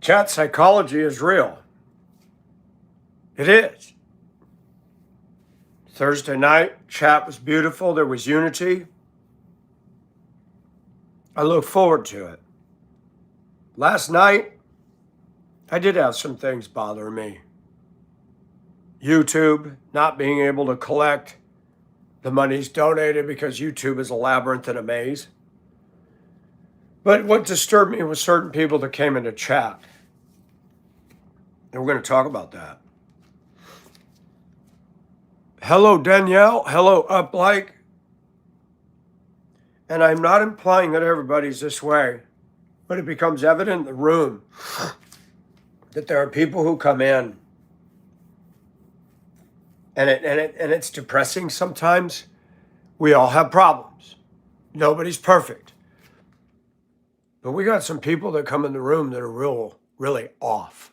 Chat psychology is real. It is. Thursday night, chat was beautiful. There was unity. I look forward to it. Last night, I did have some things bother me. YouTube not being able to collect the monies donated because YouTube is a labyrinth and a maze. But what disturbed me was certain people that came into chat. And we're going to talk about that. Hello, Danielle. Hello, Uplike. And I'm not implying that everybody's this way, but it becomes evident in the room that there are people who come in and it's depressing sometimes. We all have problems. Nobody's perfect. But we got some people that come in the room that are really off.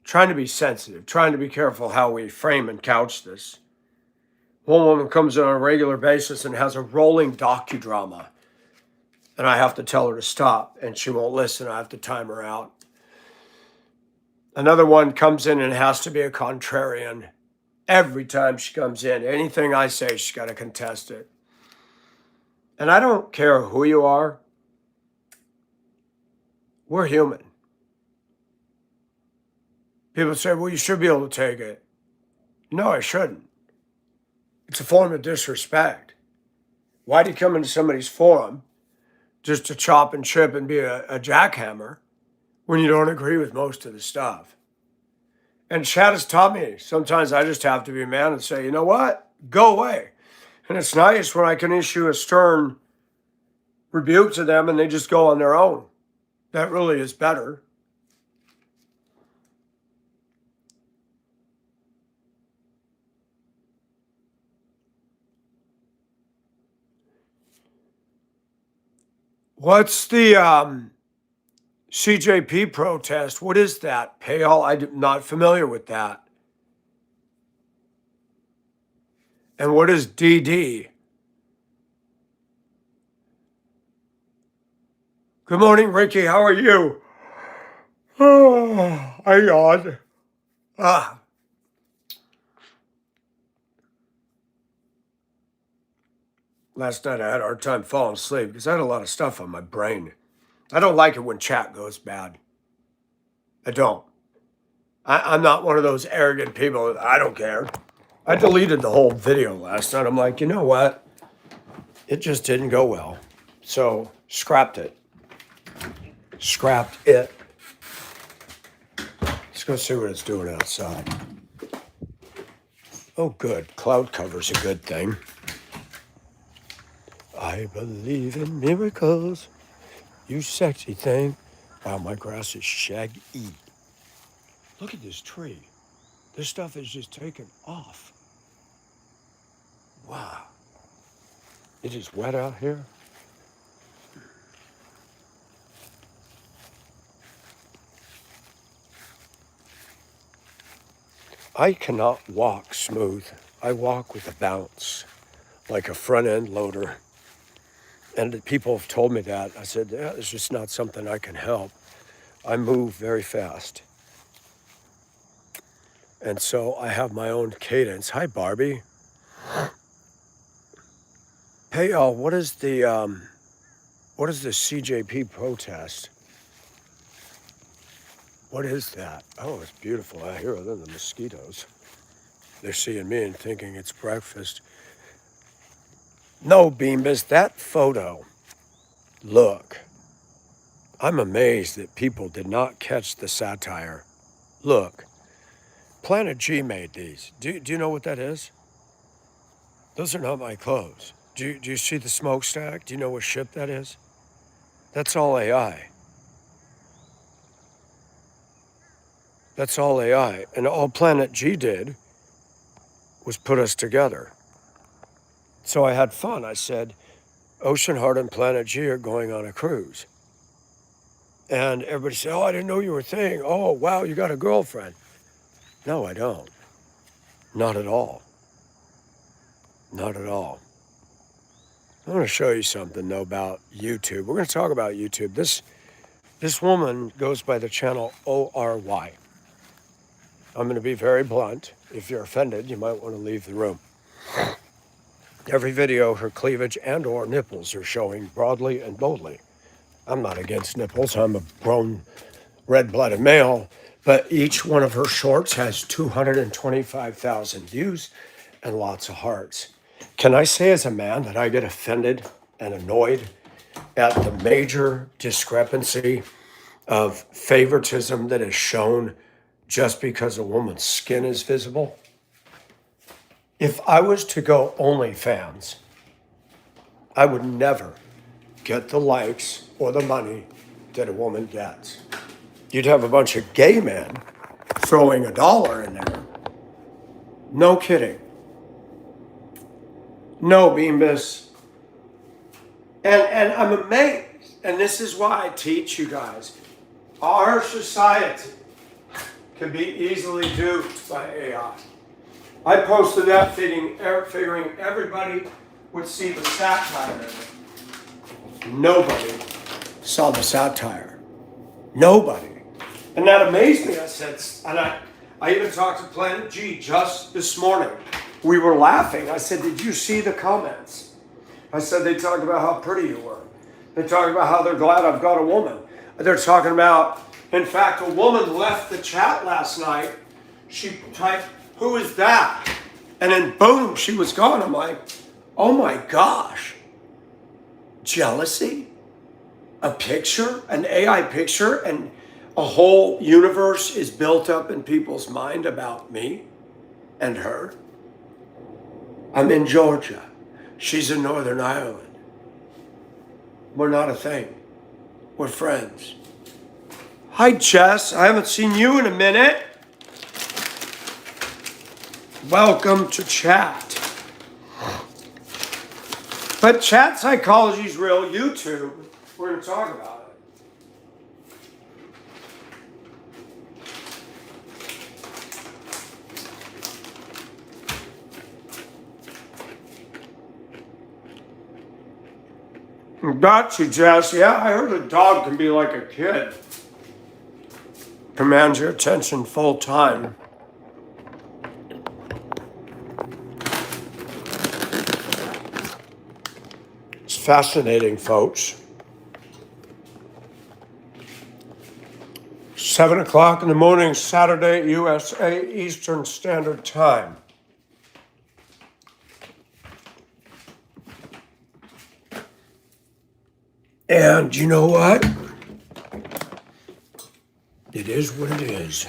Trying to be sensitive, trying to be careful how we frame and couch this. One woman comes in on a regular basis and has a rolling docudrama. And I have to tell her to stop, and she won't listen. I have to time her out. Another one comes in and has to be a contrarian. Every time she comes in, anything I say, she's got to contest it. And I don't care who you are. We're human. People say, well, you should be able to take it. No, I shouldn't. It's a form of disrespect. Why do you come into somebody's forum just to chop and chip and be a jackhammer when you don't agree with most of the stuff? And chat has taught me, sometimes I just have to be a man and say, you know what? Go away. And it's nice when I can issue a stern rebuke to them and they just go on their own. That really is better. What's the CJP protest? What is that? Payall? I'm not familiar with that. And what is DD? Good morning, Ricky. How are you? Oh, I yawned. Last night I had a hard time falling asleep because I had a lot of stuff on my brain. I don't like it when chat goes bad. I don't. I'm not one of those arrogant people that I don't care. I deleted the whole video last night. I'm like, you know what? It just didn't go well. So scrapped it. Scrapped it. Let's go see what it's doing outside. Oh, good. Cloud cover's a good thing. I believe in miracles, you sexy thing. Wow, my grass is shaggy. Look at this tree. This stuff is just taken off. Wow. It is wet out here. I cannot walk smooth. I walk with a bounce, like a front end loader. And people have told me that. I said, yeah, it's just not something I can help. I move very fast. And so I have my own cadence. Hi, Barbie. Hey, y'all, what is the CJP protest? What is that? Oh, it's beautiful out here, other than the mosquitoes. They're seeing me and thinking it's breakfast. No, Beambus, that photo. Look. I'm amazed that people did not catch the satire. Look. Planet G made these. Do you know what that is? Those are not my clothes. Do you see the smokestack? Do you know what ship that is? That's all AI. That's all AI. And all Planet G did was put us together. So I had fun. I said, Ocean Heart and Planet G are going on a cruise. And everybody said, oh, I didn't know you were a thing. Oh, wow, you got a girlfriend. No, I don't. Not at all. Not at all. I want to show you something, though, about YouTube. We're going to talk about YouTube. This This woman goes by the channel ORY. I'm going to be very blunt. If you're offended, you might want to leave the room. Every video, her cleavage and or nipples are showing broadly and boldly. I'm not against nipples. I'm a grown, red-blooded male. But each one of her shorts has 225,000 views and lots of hearts. Can I say as a man that I get offended and annoyed at the major discrepancy of favoritism that is shown just because a woman's skin is visible? If I was to go OnlyFans, I would never get the likes or the money that a woman gets. You'd have a bunch of gay men throwing $1 in there. No kidding. No, Beambus. And I'm amazed, and this is why I teach you guys. Our society can be easily duped by AI. I posted that figuring everybody would see the satire in it. Nobody saw the satire. Nobody. And that amazed me. I said, and I even talked to Planet G just this morning. We were laughing. I said, did you see the comments? I said, they talked about how pretty you were. They talked about how they're glad I've got a woman. They're talking about, in fact, a woman left the chat last night. She typed, who is that? And then boom, she was gone. I'm like, oh my gosh. Jealousy? A picture? An AI picture? And a whole universe is built up in people's mind about me and her? I'm in Georgia. She's in Northern Ireland. We're not a thing. We're friends. Hi, Jess. I haven't seen you in a minute. Welcome to chat. But chat psychology is real. YouTube, we're going to talk about it. Got you, Jess. Yeah, I heard a dog can be like a kid. Commands your attention full time. It's fascinating, folks. 7 o'clock in the morning, Saturday, USA Eastern Standard Time. And you know what? It is what it is.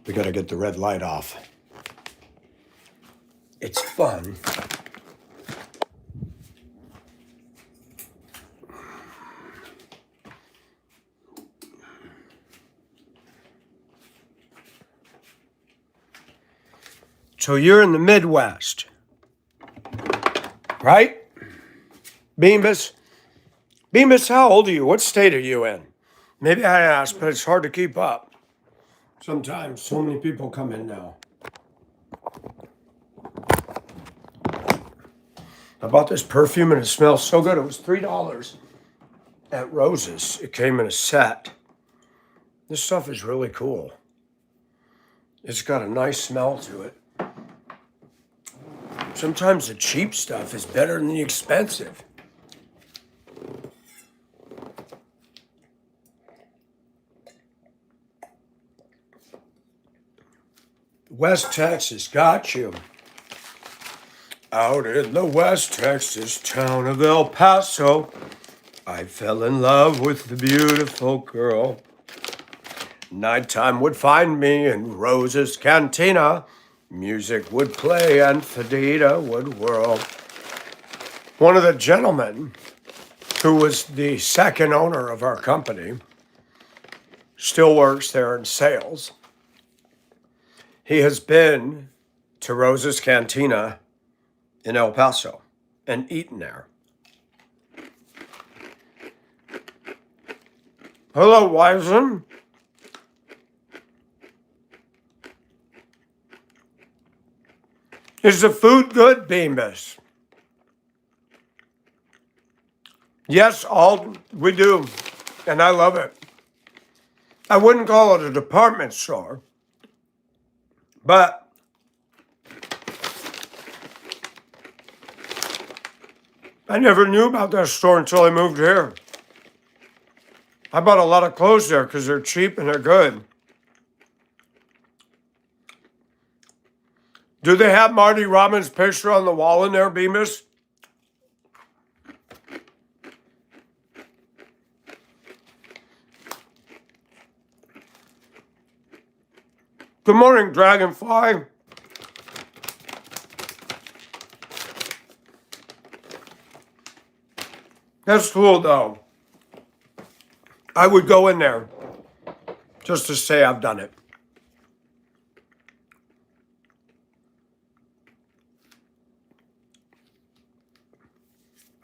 We got to get the red light off. It's fun. So you're in the Midwest, right? Beambus? Beambus, how old are you? What state are you in? Maybe I asked, but it's hard to keep up. Sometimes so many people come in now. I bought this perfume and it smells so good. It was $3 at Rose's. It came in a set. This stuff is really cool. It's got a nice smell to it. Sometimes the cheap stuff is better than the expensive. West Texas got you. Out in the West Texas town of El Paso, I fell in love with the beautiful girl. Nighttime would find me in Rose's Cantina. Music would play and Fadita would whirl. One of the gentlemen who was the second owner of our company still works there in sales. He has been to Rose's Cantina in El Paso and eaten there. Hello, Wisen. Is the food good, Beambus? Yes, all we do, and I love it. I wouldn't call it a department store, but I never knew about that store until I moved here. I bought a lot of clothes there because they're cheap and they're good. Do they have Marty Robbins' picture on the wall in there, Bemis? Good morning, Dragonfly. That's cool, though. I would go in there just to say I've done it.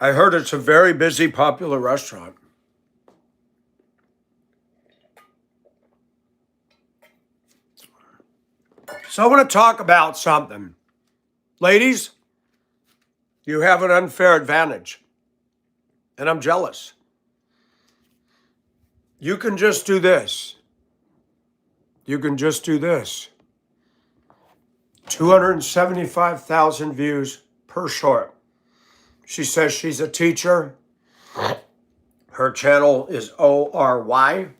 I heard it's a very busy, popular restaurant. So I want to talk about something. Ladies, you have an unfair advantage, and I'm jealous. You can just do this. You can just do this. 275,000 views per short. She says she's a teacher. Her channel is ORY.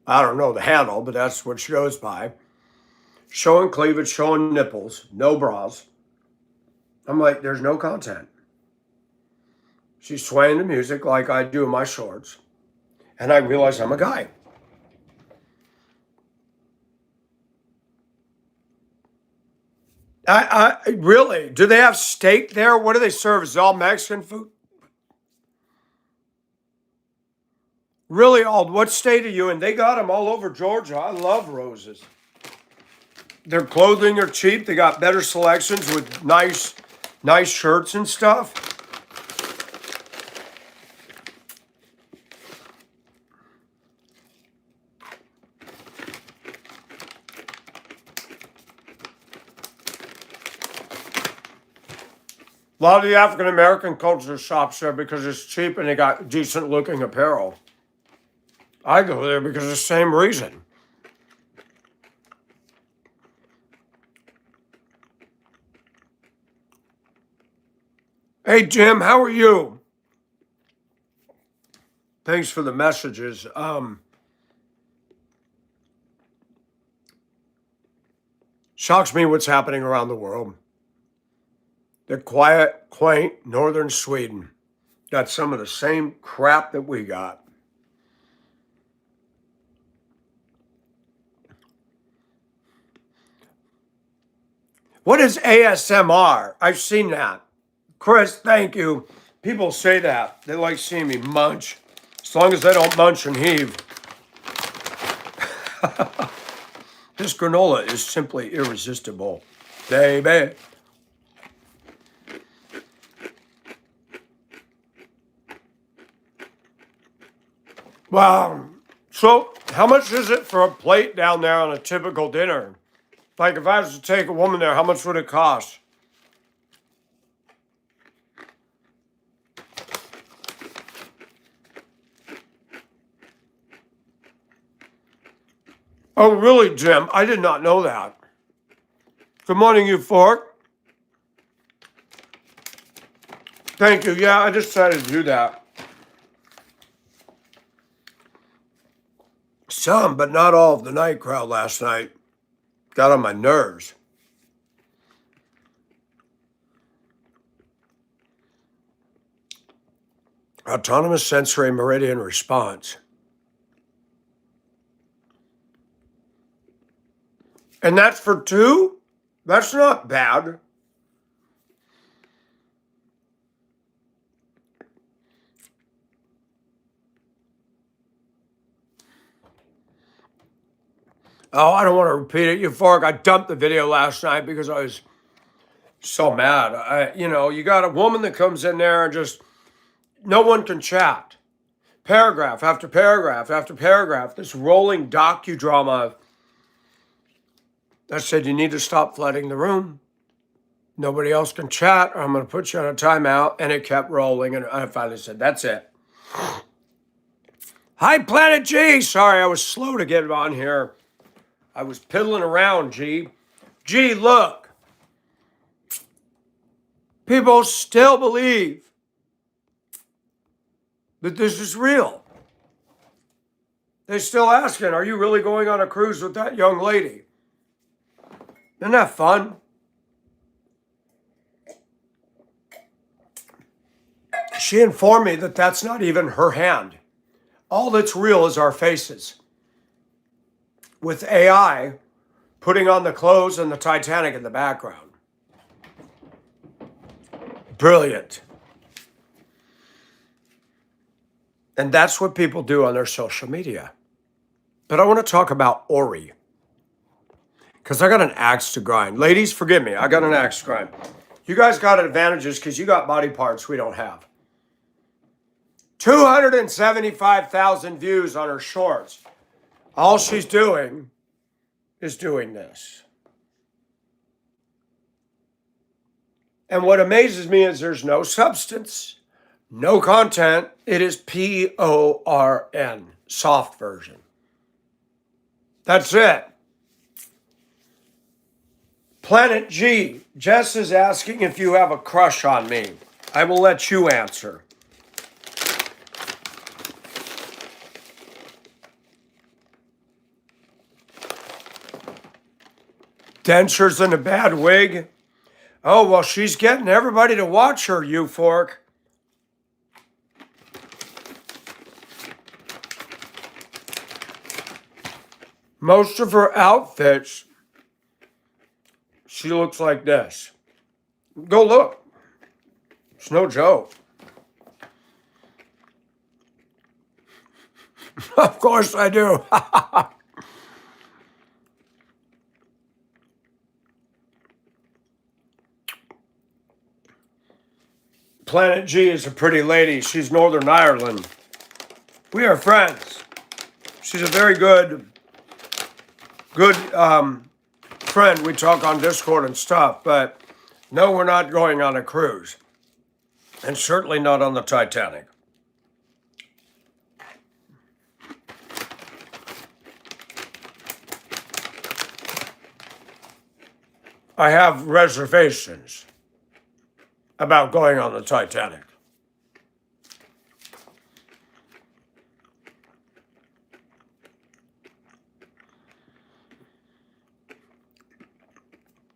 I don't know the handle, but that's what she goes by. Showing cleavage, showing nipples, no bras. I'm like, there's no content. She's swaying the music like I do in my shorts. And I realize I'm a guy. I really, do they have steak there? What do they serve? Is it all Mexican food? Really, Ald, what state are you in? They got them all over Georgia. I love roses. Their clothing are cheap. They got better selections with nice shirts and stuff. A lot of the African American culture shops there because it's cheap and they got decent looking apparel. I go there because of the same reason. Hey, Jim, how are you? Thanks for the messages. Shocks me what's happening around the world. The quiet, quaint northern Sweden got some of the same crap that we got. What is ASMR? I've seen that. Chris, thank you. People say that. They like seeing me munch. As long as they don't munch and heave. This granola is simply irresistible. Baby. Wow. So how much is it for a plate down there on a typical dinner? Like if I was to take a woman there, how much would it cost? Oh, really, Jim? I did not know that. Good morning, Euphoric. Thank you. Yeah, I decided to do that. Some, but not all of the night crowd last night got on my nerves. Autonomous sensory meridian response. And that's for two? That's not bad. Oh, I don't want to repeat it. Euphoric, I dumped the video last night because I was so mad. You got a woman that comes in there and just, no one can chat. Paragraph after paragraph after paragraph, this rolling docudrama. I said, you need to stop flooding the room. Nobody else can chat, or I'm going to put you on a timeout. And it kept rolling. And I finally said, that's it. Hi, Planet G. Sorry, I was slow to get on here. I was piddling around, G. G, look. People still believe that this is real. They're still asking, are you really going on a cruise with that young lady? Isn't that fun? She informed me that that's not even her hand. All that's real is our faces. With AI putting on the clothes and the Titanic in the background. Brilliant. And that's what people do on their social media. But I want to talk about Ori. Because I got an axe to grind. Ladies, forgive me. I got an axe to grind. You guys got advantages because you got body parts we don't have. 275,000 views on her shorts. All she's doing is doing this. And what amazes me is there's no substance, no content. It is PORN, soft version. That's it. Planet G, Jess is asking if you have a crush on me. I will let you answer. Dentures in a bad wig. Oh, well, she's getting everybody to watch her, Euphoric. Most of her outfits, she looks like this. Go look. It's no joke. Of course I do. Planet G is a pretty lady. She's Northern Ireland. We are friends. She's a very good friend. We talk on Discord and stuff, but no, we're not going on a cruise. And certainly not on the Titanic. I have reservations about going on the Titanic.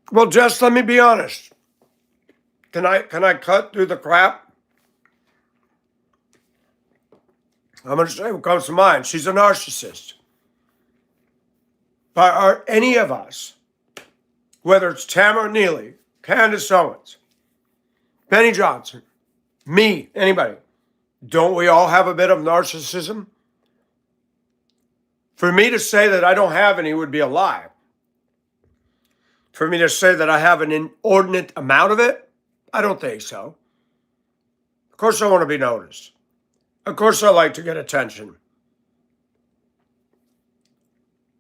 Well, Jess, let me be honest. Can I cut through the crap? I'm going to say what comes to mind. She's a narcissist. But are any of us, whether it's Tamara Neely, Candace Owens, Benny Johnson, me, anybody, don't we all have a bit of narcissism? For me to say that I don't have any would be a lie. For me to say that I have an inordinate amount of it, I don't think so. Of course I want to be noticed. Of course I like to get attention.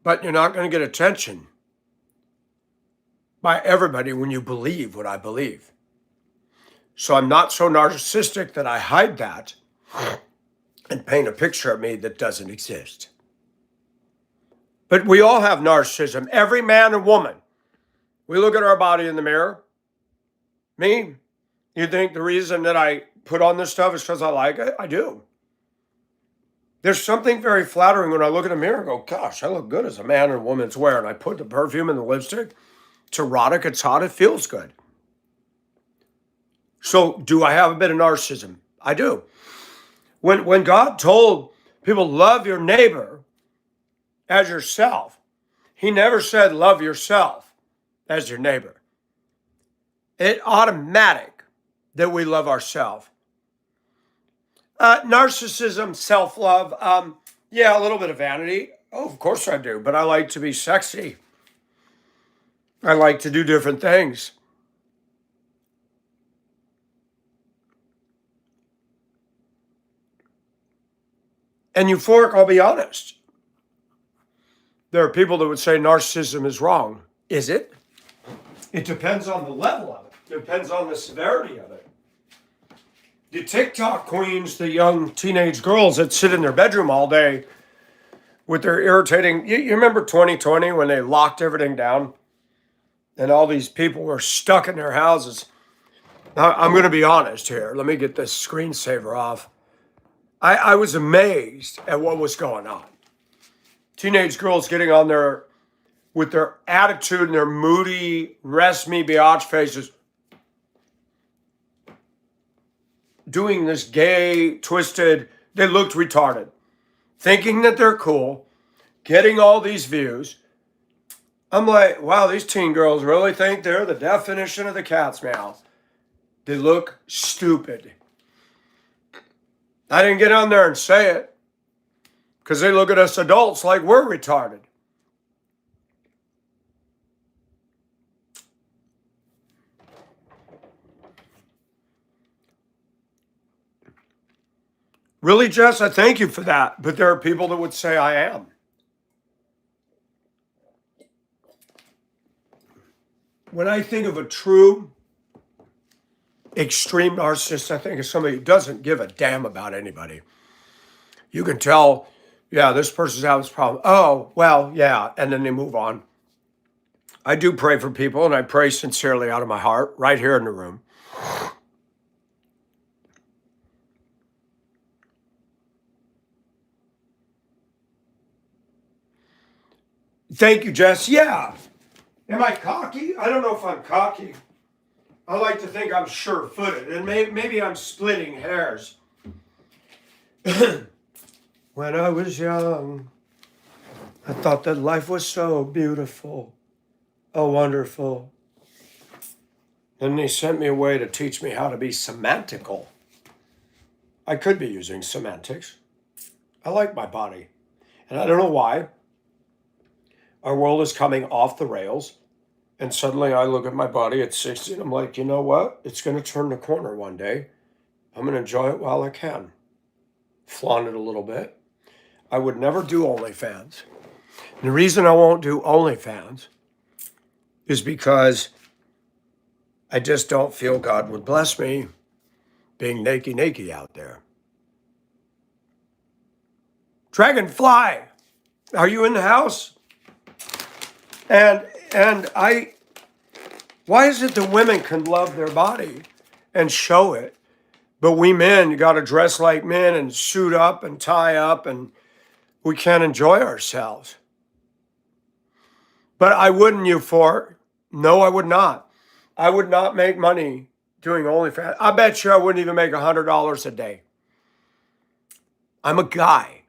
But you're not going to get attention by everybody when you believe what I believe. So I'm not so narcissistic that I hide that and paint a picture of me that doesn't exist. But we all have narcissism, every man and woman. We look at our body in the mirror. Me, you think the reason that I put on this stuff is because I like it? I do. There's something very flattering when I look in the mirror and go, gosh, I look good as a man and woman's wear. And I put the perfume and the lipstick. It's erotic, it's hot, it feels good. So do I have a bit of narcissism? I do. When God told people, love your neighbor as yourself, he never said love yourself as your neighbor. It's automatic that we love ourselves. Narcissism, self-love, yeah, a little bit of vanity. Oh, of course I do, but I like to be sexy. I like to do different things. And Euphoric, I'll be honest. There are people that would say narcissism is wrong. Is it? It depends on the level of it. Depends on the severity of it. The TikTok queens, the young teenage girls that sit in their bedroom all day with their irritating. You remember 2020 when they locked everything down and all these people were stuck in their houses? Now, I'm going to be honest here. Let me get this screensaver off. I was amazed at what was going on. Teenage girls getting on there with their attitude and their moody, rest me biatch faces, doing this gay, twisted, they looked retarded, thinking that they're cool, getting all these views. I'm like, wow, these teen girls really think they're the definition of the cat's meow. They look stupid. I didn't get on there and say it because they look at us adults like we're retarded. Really, Jess, I thank you for that. But there are people that would say I am. When I think of a true extreme narcissist, I think of somebody who doesn't give a damn about anybody. You can tell, yeah, this person's having this problem. Oh, well, yeah. And then they move on. I do pray for people, and I pray sincerely out of my heart right here in the room. Thank you, Jess. Yeah. Am I cocky? I don't know if I'm cocky. I like to think I'm sure-footed, and maybe I'm splitting hairs. When I was young, I thought that life was so beautiful, oh wonderful. Then they sent me away to teach me how to be semantical. I could be using semantics. I like my body, and I don't know why. Our world is coming off the rails. And suddenly I look at my body at 60 and I'm like, you know what? It's going to turn the corner one day. I'm going to enjoy it while I can. Flaunt it a little bit. I would never do OnlyFans. And the reason I won't do OnlyFans is because I just don't feel God would bless me being naked out there. Dragonfly, are you in the house? And why is it that women can love their body and show it, but we men, you got to dress like men and suit up and tie up, and we can't enjoy ourselves? But I wouldn't, you for. No, I would not. I would not make money doing OnlyFans. I bet you I wouldn't even make $100 a day. I'm a guy.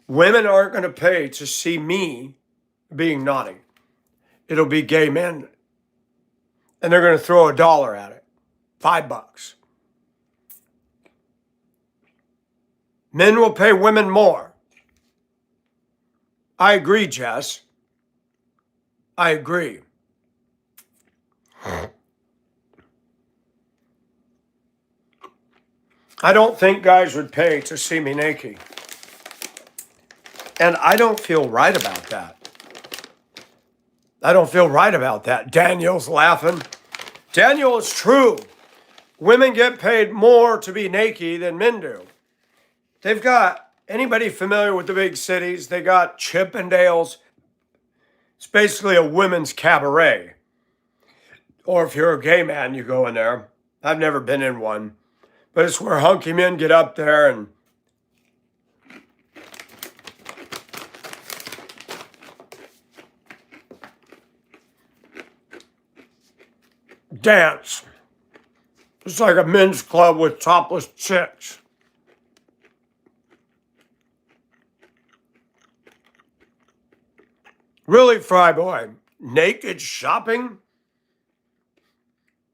Women aren't going to pay to see me being naughty. It'll be gay men. And they're going to throw $1 at it. $5. Men will pay women more. I agree, Jess. I agree. I don't think guys would pay to see me naked. And I don't feel right about that. I don't feel right about that. Daniel's laughing. Daniel, it's true. Women get paid more to be naked than men do. They've got, anybody familiar with the big cities? They got Chippendales. It's basically a women's cabaret. Or if you're a gay man, you go in there. I've never been in one. But it's where hunky men get up there and dance. It's like a men's club with topless chicks. Really, Fryboy? Naked shopping?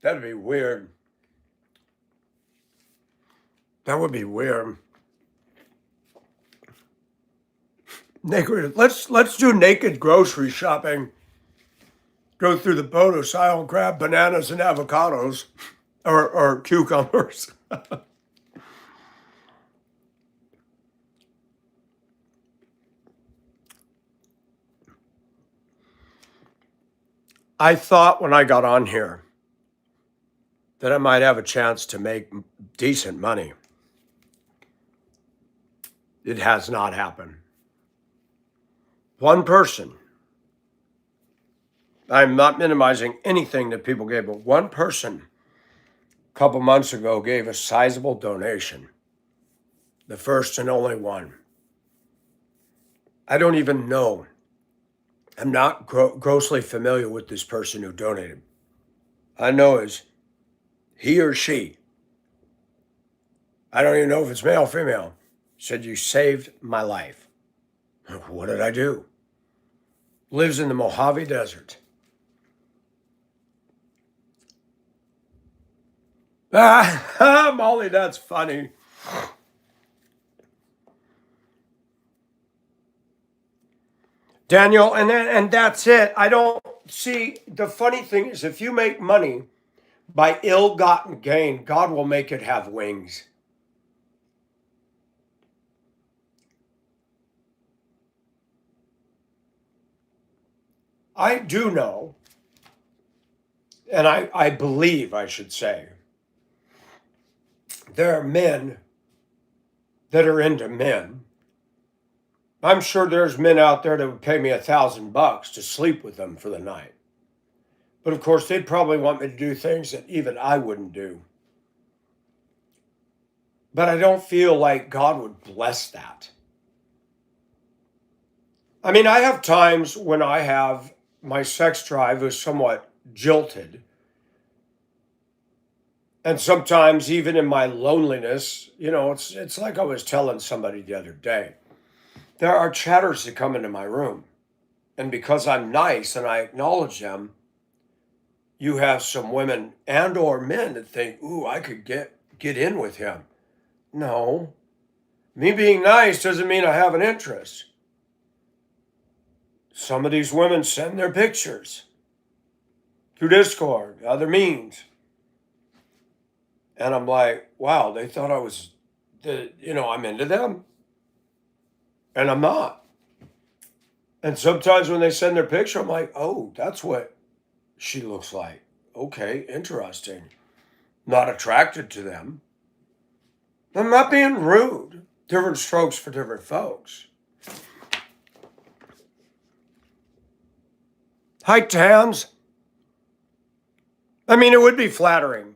That'd be weird. That would be weird. Naked. Let's do naked grocery shopping. Go through the produce aisle, grab bananas and avocados, or cucumbers. I thought when I got on here that I might have a chance to make decent money. It has not happened. One person, I'm not minimizing anything that people gave, but one person a couple months ago gave a sizable donation. The first and only one. I don't even know. I'm not grossly familiar with this person who donated. I know is he or she. I don't even know if it's male or female. Said, you saved my life. What did I do? Lives in the Mojave Desert. Molly, that's funny. Daniel, and that's it. I don't see, the funny thing is, if you make money by ill-gotten gain, God will make it have wings. I do know, and I believe, I should say, there are men that are into men. I'm sure there's men out there that would pay me $1,000 to sleep with them for the night. But of course, they'd probably want me to do things that even I wouldn't do. But I don't feel like God would bless that. I mean, I have times when I have my sex drive is somewhat jilted. And sometimes even in my loneliness, it's like I was telling somebody the other day. There are chatters that come into my room. And because I'm nice and I acknowledge them, you have some women and or men that think, ooh, I could get in with him. No. Me being nice doesn't mean I have an interest. Some of these women send their pictures through Discord, other means. And I'm like, wow, they thought I was, I'm into them. And I'm not. And sometimes when they send their picture, I'm like, oh, that's what she looks like. Okay, interesting. Not attracted to them. I'm not being rude. Different strokes for different folks. Hi, Tams. I mean, it would be flattering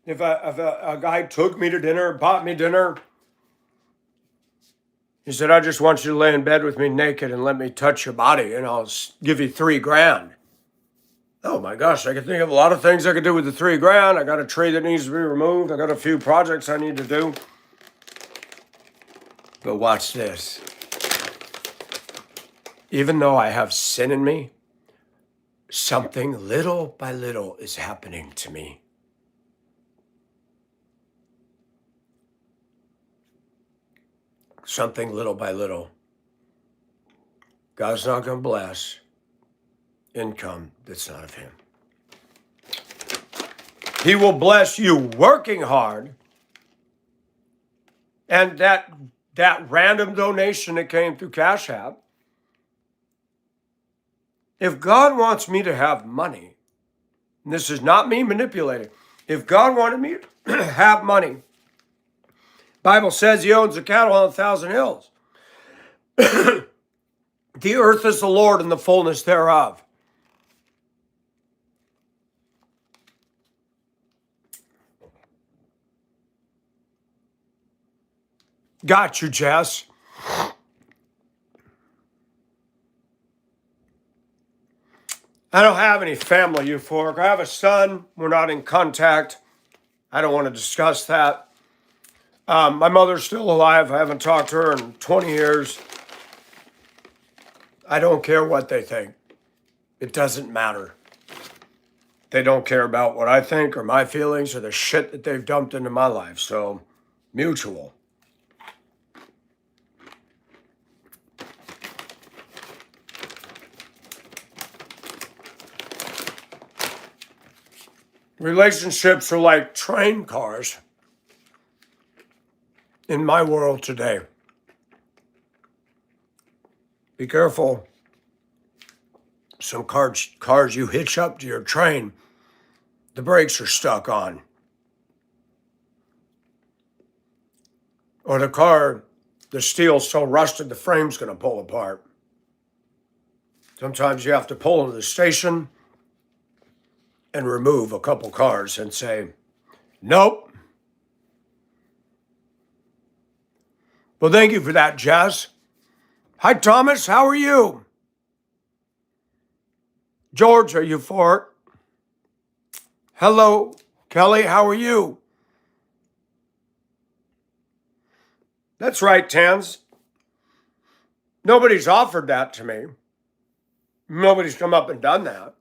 if a guy took me to dinner, bought me dinner. He said, I just want you to lay in bed with me naked and let me touch your body and I'll give you $3,000. Oh my gosh, I could think of a lot of things I could do with the $3,000. I got a tree that needs to be removed. I got a few projects I need to do. But watch this. Even though I have sin in me, something little by little is happening to me. Something little by little. God's not going to bless income that's not of him. He will bless you working hard. And that random donation that came through Cash App, if God wants me to have money, and this is not me manipulating, if God wanted me to have money, Bible says he owns the cattle on 1,000 hills. The earth is the Lord and the fullness thereof. Got you, Jess. I don't have any family, euphoric. I have a son. We're not in contact. I don't want to discuss that. My mother's still alive. I haven't talked to her in 20 years. I don't care what they think. It doesn't matter. They don't care about what I think or my feelings or the shit that they've dumped into my life. So, mutual. Relationships are like train cars in my world today. Be careful. Some cars you hitch up to your train the brakes are stuck on. Or the car, the steel's so rusted the frame's going to pull apart. Sometimes you have to pull into the station and remove a couple cars and say, nope. Well, thank you for that, Jess. Hi, Thomas. How are you? George, are you for it? Hello, Kelly. How are you? That's right, Tans. Nobody's offered that to me. Nobody's come up and done that.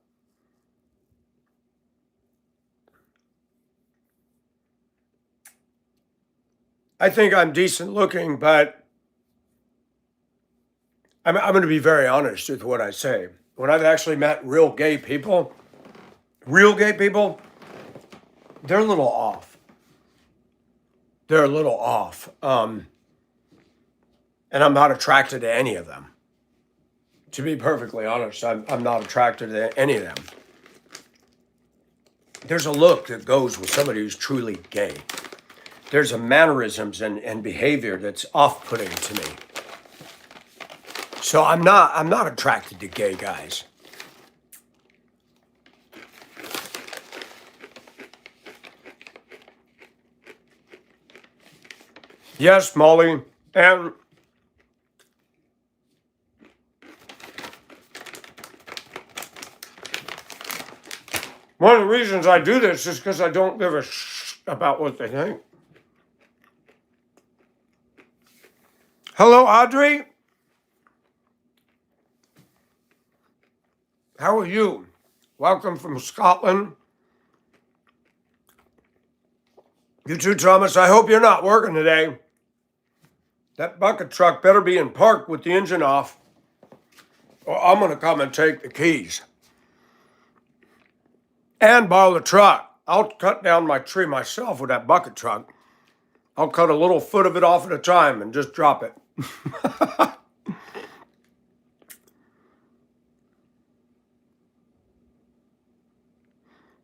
I think I'm decent looking, but I'm going to be very honest with what I say. When I've actually met real gay people, they're a little off. They're a little off. And I'm not attracted to any of them. To be perfectly honest, I'm not attracted to any of them. There's a look that goes with somebody who's truly gay. There's a mannerisms and behavior that's off-putting to me. So I'm not attracted to gay guys. Yes, Molly, and one of the reasons I do this is because I don't give a about what they think. Hello, Audrey. How are you? Welcome from Scotland. You too, Thomas. I hope you're not working today. That bucket truck better be in park with the engine off, or I'm going to come and take the keys. And borrow the truck. I'll cut down my tree myself with that bucket truck. I'll cut a little foot of it off at a time and just drop it.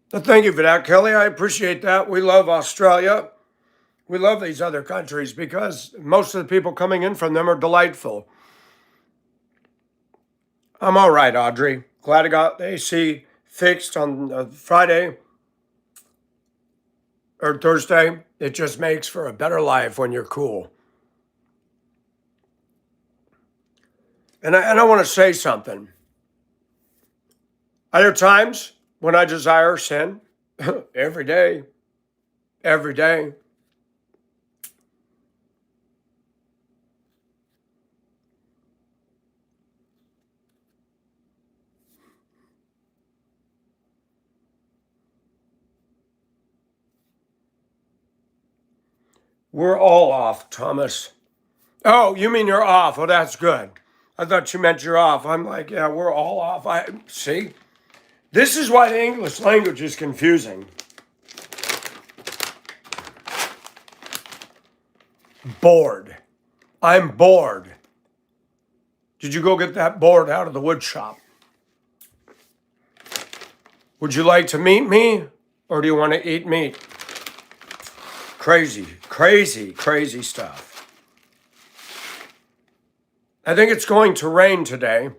But thank you for that, Kelly. I appreciate that. We love Australia. We love these other countries because most of the people coming in from them are delightful. I'm all right, Audrey. Glad I got the AC fixed on Friday or Thursday. It just makes for a better life when you're cool. And I want to say something. Are there times when I desire sin? Every day. Every day. We're all off, Thomas. Oh, you mean you're off? Oh, that's good. I thought you meant you're off. I'm like, yeah, we're all off. See? This is why the English language is confusing. Bored. I'm bored. Did you go get that board out of the wood shop? Would you like to meet me, or do you want to eat meat? Crazy, crazy, crazy stuff. I think it's going to rain today.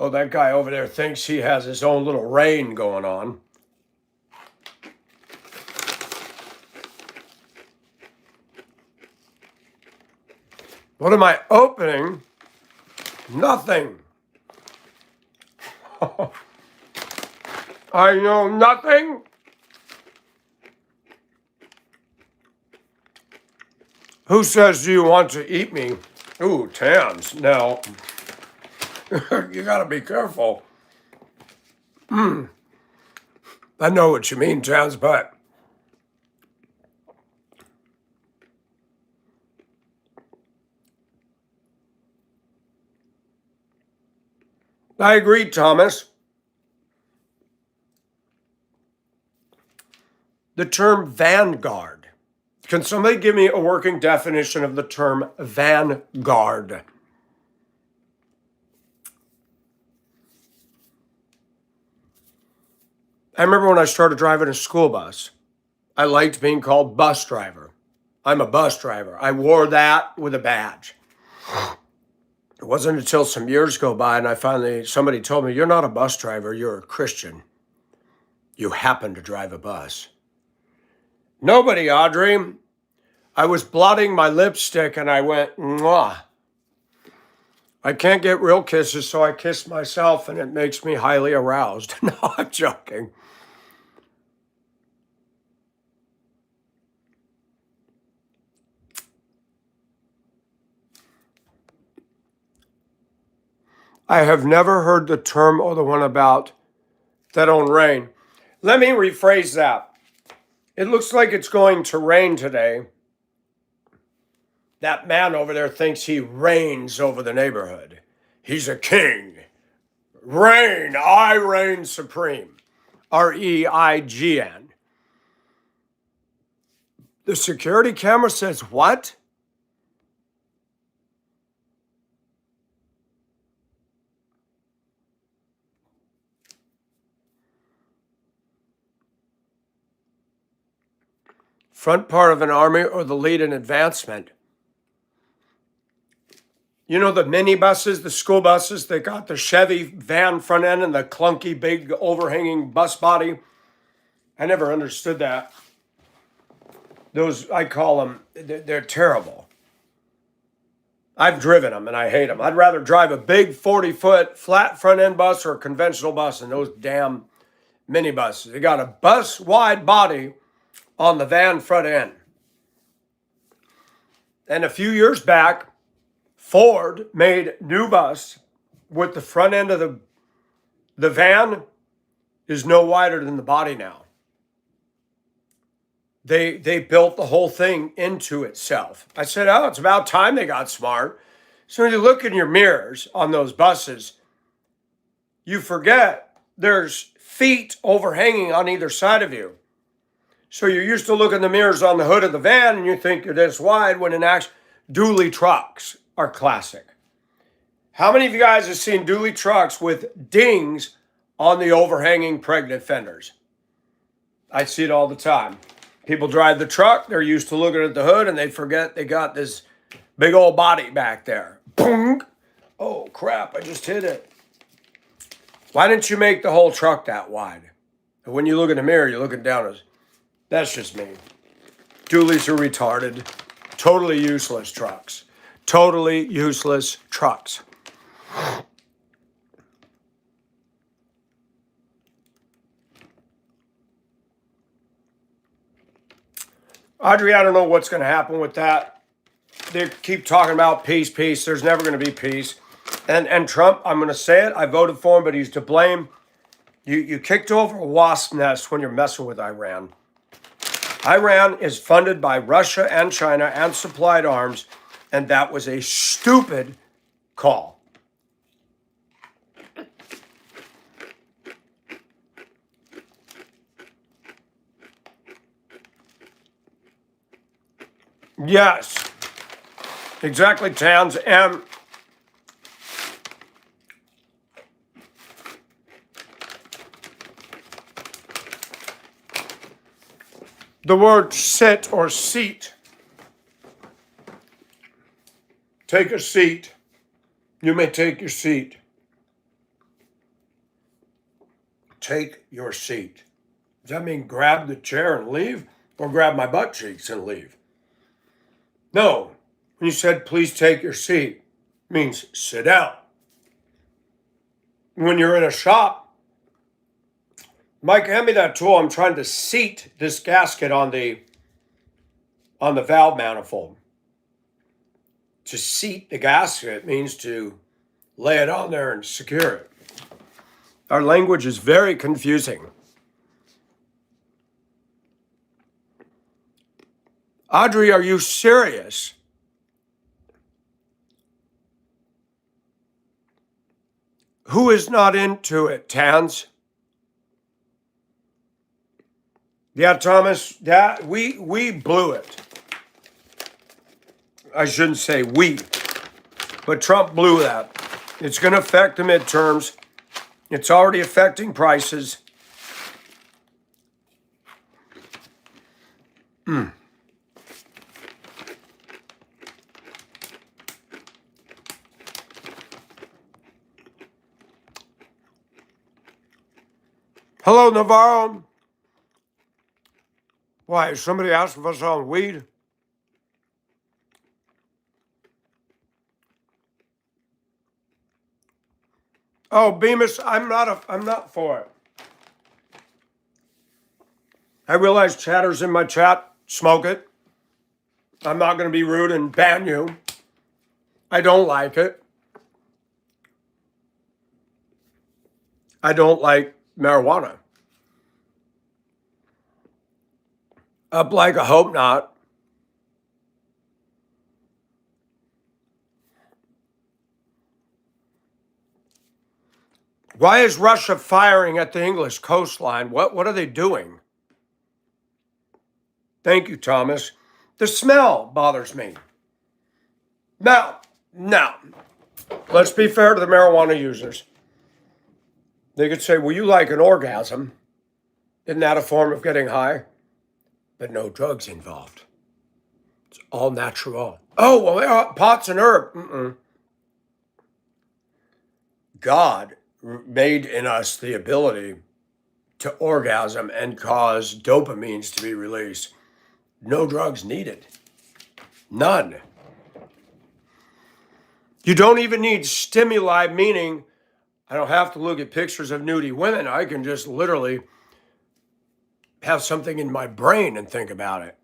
Oh, that guy over there thinks he has his own little rain going on. What am I opening? Nothing. I know nothing. Who says, do you want to eat me? Ooh, Tams. No. You gotta be careful. I know what you mean, Tams, but I agree, Thomas. The term vanguard. Can somebody give me a working definition of the term vanguard? I remember when I started driving a school bus, I liked being called bus driver. I'm a bus driver. I wore that with a badge. It wasn't until some years go by and somebody told me, you're not a bus driver, you're a Christian. You happen to drive a bus. Nobody, Audrey. I was blotting my lipstick and I went, mwah. I can't get real kisses, so I kiss myself and it makes me highly aroused. No, I'm joking. I have never heard the term or the one about that on rain. Let me rephrase that. It looks like it's going to rain today. That man over there thinks he reigns over the neighborhood. He's a king. Reign, I reign supreme. REIGN. The security camera says what? Front part of an army or the lead in advancement. You know the minibuses, the school buses, they got the Chevy van front end and the clunky big overhanging bus body. I never understood that. Those, I call them, they're terrible. I've driven them and I hate them. I'd rather drive a big 40-foot flat front end bus or a conventional bus than those damn minibuses. They got a bus wide body on the van front end. And a few years back, Ford made new bus with the front end of the van is no wider than the body now. They built the whole thing into itself. I said, oh, it's about time they got smart. So when you look in your mirrors on those buses, you forget there's feet overhanging on either side of you. So you're used to looking in the mirrors on the hood of the van and you think you're this wide when in actual dually trucks are classic. How many of you guys have seen dually trucks with dings on the overhanging pregnant fenders? I see it all the time. People drive the truck, they're used to looking at the hood and they forget they got this big old body back there. Boom! Oh crap, I just hit it. Why didn't you make the whole truck that wide? And when you look in the mirror, you're looking down as, that's just me. Dualies are retarded. Totally useless trucks. Totally useless trucks. Audrey, I don't know what's going to happen with that. They keep talking about peace, peace. There's never going to be peace. And Trump, I'm going to say it, I voted for him, but he's to blame. You kicked over a wasp nest when you're messing with Iran. Iran is funded by Russia and China and supplied arms, and that was a stupid call. Yes, exactly, Towns. And the word sit or seat. Take a seat. You may take your seat. Take your seat. Does that mean grab the chair and leave? Or grab my butt cheeks and leave? No. When you said, please take your seat, it means sit down. When you're in a shop, Mike, hand me that tool. I'm trying to seat this gasket on the valve manifold. To seat the gasket means to lay it on there and secure it. Our language is very confusing. Audrey, are you serious? Who is not into it, Tans? Yeah, Thomas, yeah, we blew it. I shouldn't say we, but Trump blew that. It's going to affect the midterms. It's already affecting prices. Mm. Hello, Navarro. Why, is somebody asking us on weed? Oh, Bemis, I'm not for it. I realize chatter's in my chat. Smoke it. I'm not going to be rude and ban you. I don't like it. I don't like marijuana. Up like a hope not. Why is Russia firing at the English coastline? What are they doing? Thank you, Thomas. The smell bothers me. Now, let's be fair to the marijuana users. They could say, well, you like an orgasm. Isn't that a form of getting high? But no drugs involved. It's all natural. Oh, well, pots and herb. Mm-mm. God made in us the ability to orgasm and cause dopamines to be released. No drugs needed. None. You don't even need stimuli, meaning I don't have to look at pictures of nudie women. I can just literally have something in my brain and think about it.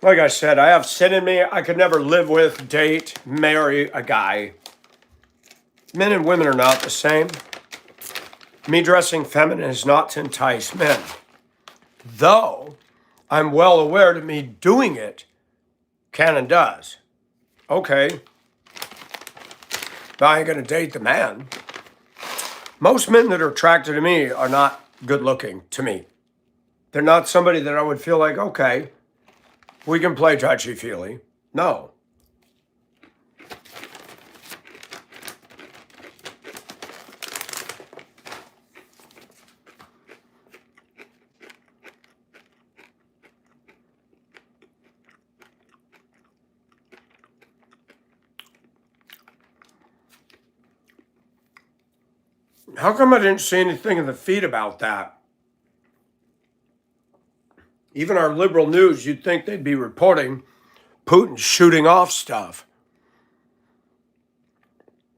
Like I said, I have sin in me. I could never live with, date, marry a guy. Men and women are not the same. Me dressing feminine is not to entice men. Though I'm well aware that me doing it can and does. Okay. But I ain't going to date the man. Most men that are attracted to me are not good looking to me. They're not somebody that I would feel like, okay, we can play touchy-feely. No. How come I didn't see anything in the feed about that? Even our liberal news, you'd think they'd be reporting Putin shooting off stuff.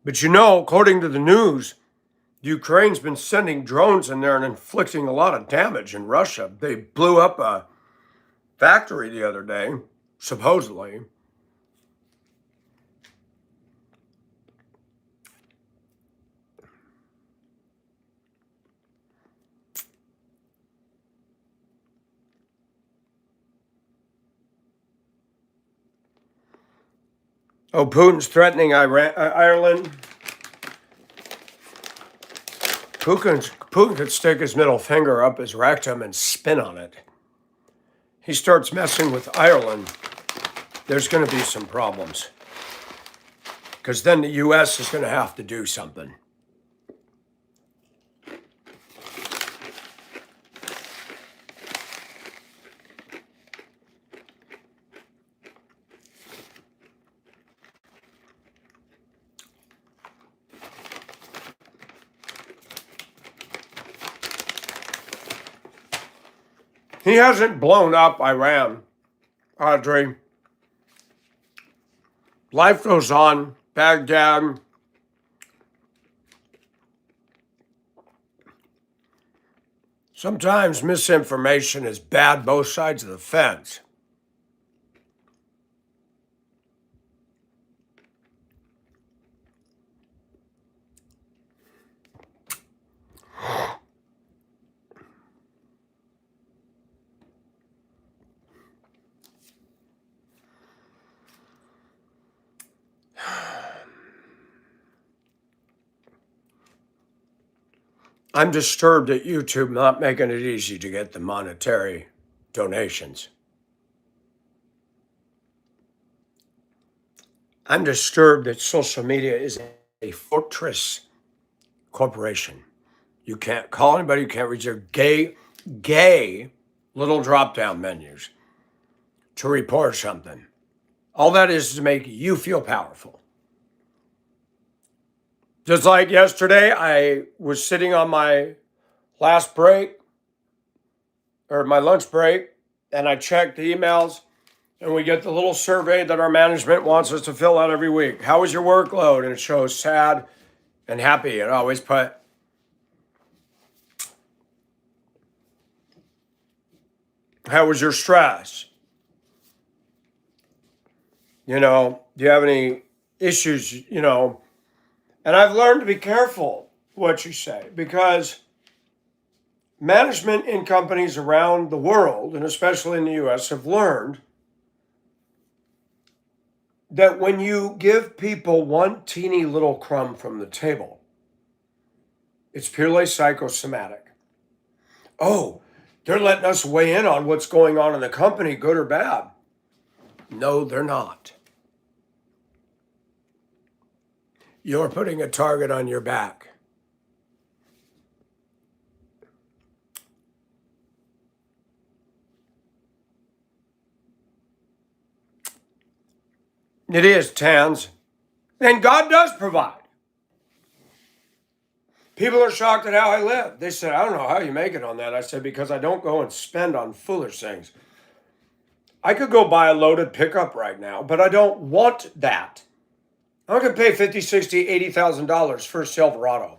But you know, according to the news, Ukraine's been sending drones in there and inflicting a lot of damage in Russia. They blew up a factory the other day, supposedly. Oh, Putin's threatening Ireland. Ireland. Putin could stick his middle finger up his rectum and spin on it. He starts messing with Ireland, there's going to be some problems. Because then the U.S. is going to have to do something. He hasn't blown up Iran, Audrey. Life goes on. Baghdad. Sometimes misinformation is bad both sides of the fence. I'm disturbed at YouTube not making it easy to get the monetary donations. I'm disturbed that social media is a fortress corporation. You can't call anybody, you can't reach their gay little drop down menus to report something. All that is to make you feel powerful. Just like yesterday, I was sitting on my last break or my lunch break, and I checked the emails, and we get the little survey that our management wants us to fill out every week. How was your workload? And it shows sad and happy. It always put, how was your stress? You know, do you have any issues? You know, and I've learned to be careful what you say, because management in companies around the world, and especially in the US, have learned that when you give people one teeny little crumb from the table, it's purely psychosomatic. Oh, they're letting us weigh in on what's going on in the company, good or bad. No, they're not. You're putting a target on your back. It is, Tans. And God does provide. People are shocked at how I live. They said, I don't know how you make it on that. I said, because I don't go and spend on foolish things. I could go buy a loaded pickup right now, but I don't want that. I'm not going to pay $50,000, $60,000, $80,000 for a Silverado.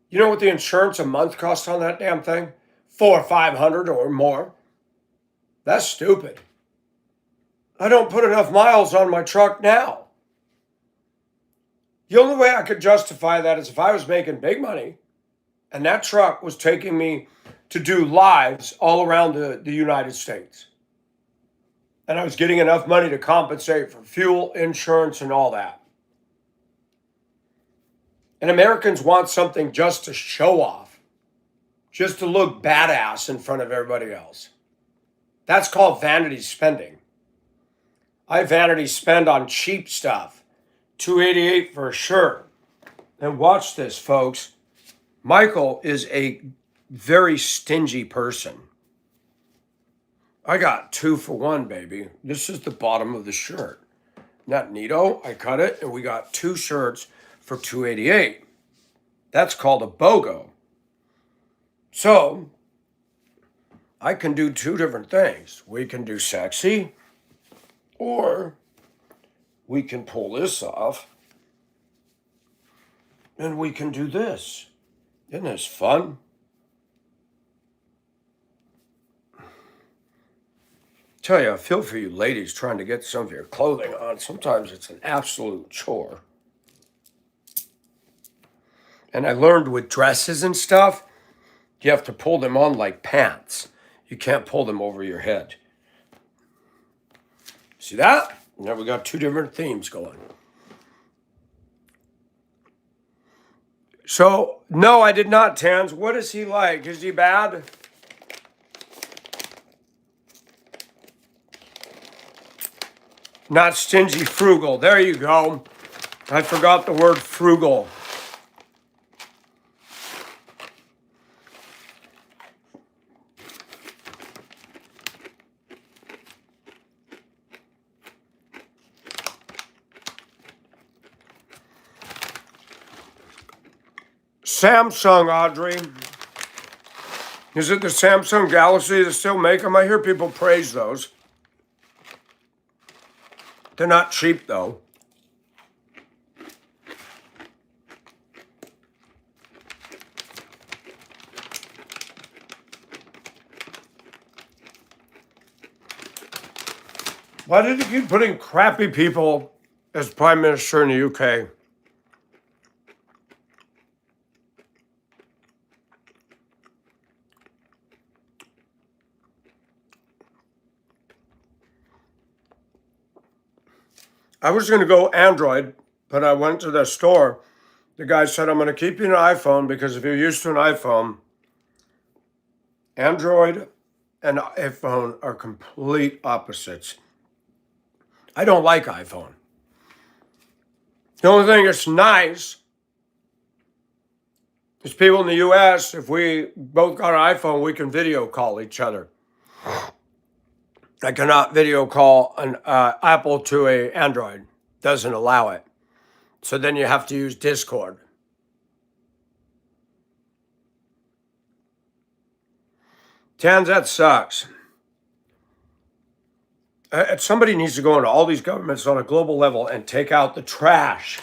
You know what the insurance a month costs on that damn thing? $400 or $500 or more. That's stupid. I don't put enough miles on my truck now. The only way I could justify that is if I was making big money and that truck was taking me to do lives all around the United States. And I was getting enough money to compensate for fuel, insurance, and all that. And Americans want something just to show off, just to look badass in front of everybody else. That's called vanity spending. I vanity spend on cheap stuff. $288 for a shirt. And watch this, folks. Michael is a very stingy person. I got 2 for 1, baby. This is the bottom of the shirt. Not neato. I cut it, and we got 2 shirts for $288. That's called a BOGO. So, I can do 2 different things. We can do sexy, or we can pull this off, and we can do this. Isn't this fun? Tell you, I feel for you ladies trying to get some of your clothing on. Sometimes it's an absolute chore. And I learned with dresses and stuff, you have to pull them on like pants. You can't pull them over your head. See that? Now we got 2 different themes going. So, no, I did not, Tans. What is he like? Is he bad? Not stingy, frugal. There you go. I forgot the word frugal. Samsung, Audrey. Is it the Samsung Galaxy that still make them? I hear people praise those. They're not cheap, though. Why did you keep putting crappy people as Prime Minister in the UK? I was going to go Android, but I went to the store. The guy said, I'm going to keep you an iPhone because if you're used to an iPhone, Android and iPhone are complete opposites. I don't like iPhone. The only thing that's nice is people in the US, if we both got an iPhone, we can video call each other. I cannot video call an Apple to a Android. Doesn't allow it. So then you have to use Discord. Tans, that sucks. Somebody needs to go into all these governments on a global level and take out the trash.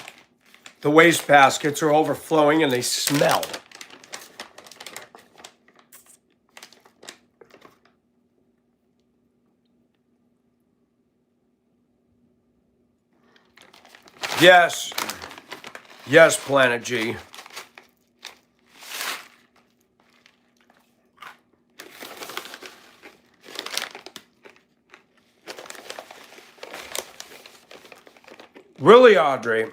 The waste baskets are overflowing and they smell. Yes. Yes, Planet G. Really, Audrey?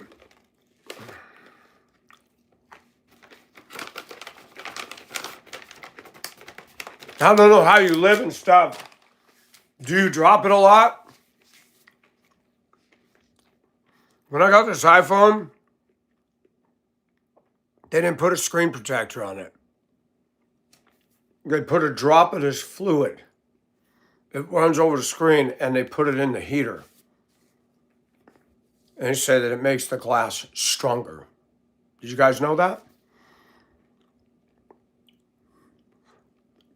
I don't know how you live and stuff. Do you drop it a lot? When I got this iPhone, they didn't put a screen protector on it. They put a drop of this fluid. It runs over the screen and they put it in the heater. And they say that it makes the glass stronger. Did you guys know that?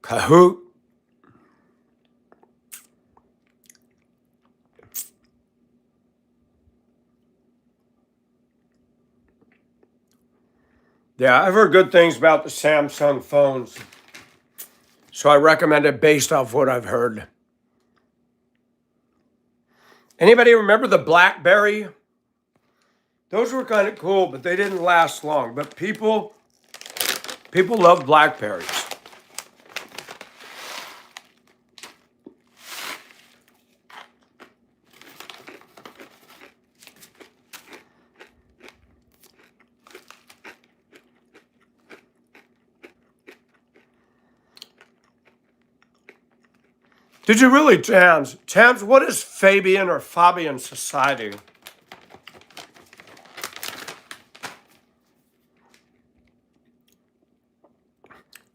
Kahoot. Yeah, I've heard good things about the Samsung phones. So I recommend it based off what I've heard. Anybody remember the BlackBerry? Those were kind of cool, but they didn't last long. But people love BlackBerries. Did you really, Tams? Tams, what is Fabian or Fabian Society?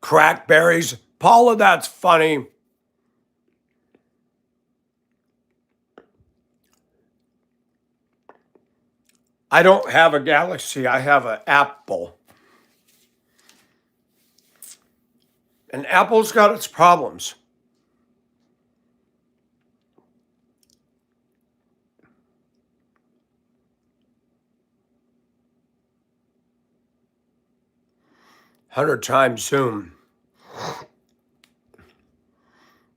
Crackberries. Paula, that's funny. I don't have a Galaxy. I have an Apple. And Apple's got its problems. Hundred times Zoom.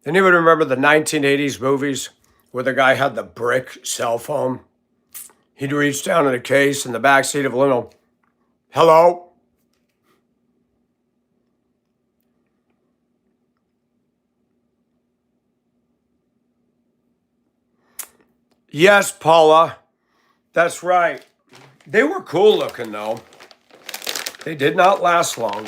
Anybody remember the 1980s movies where the guy had the brick cell phone? He'd reach down in a case in the backseat of a limo. Hello? Yes, Paula. That's right. They were cool looking, though. They did not last long.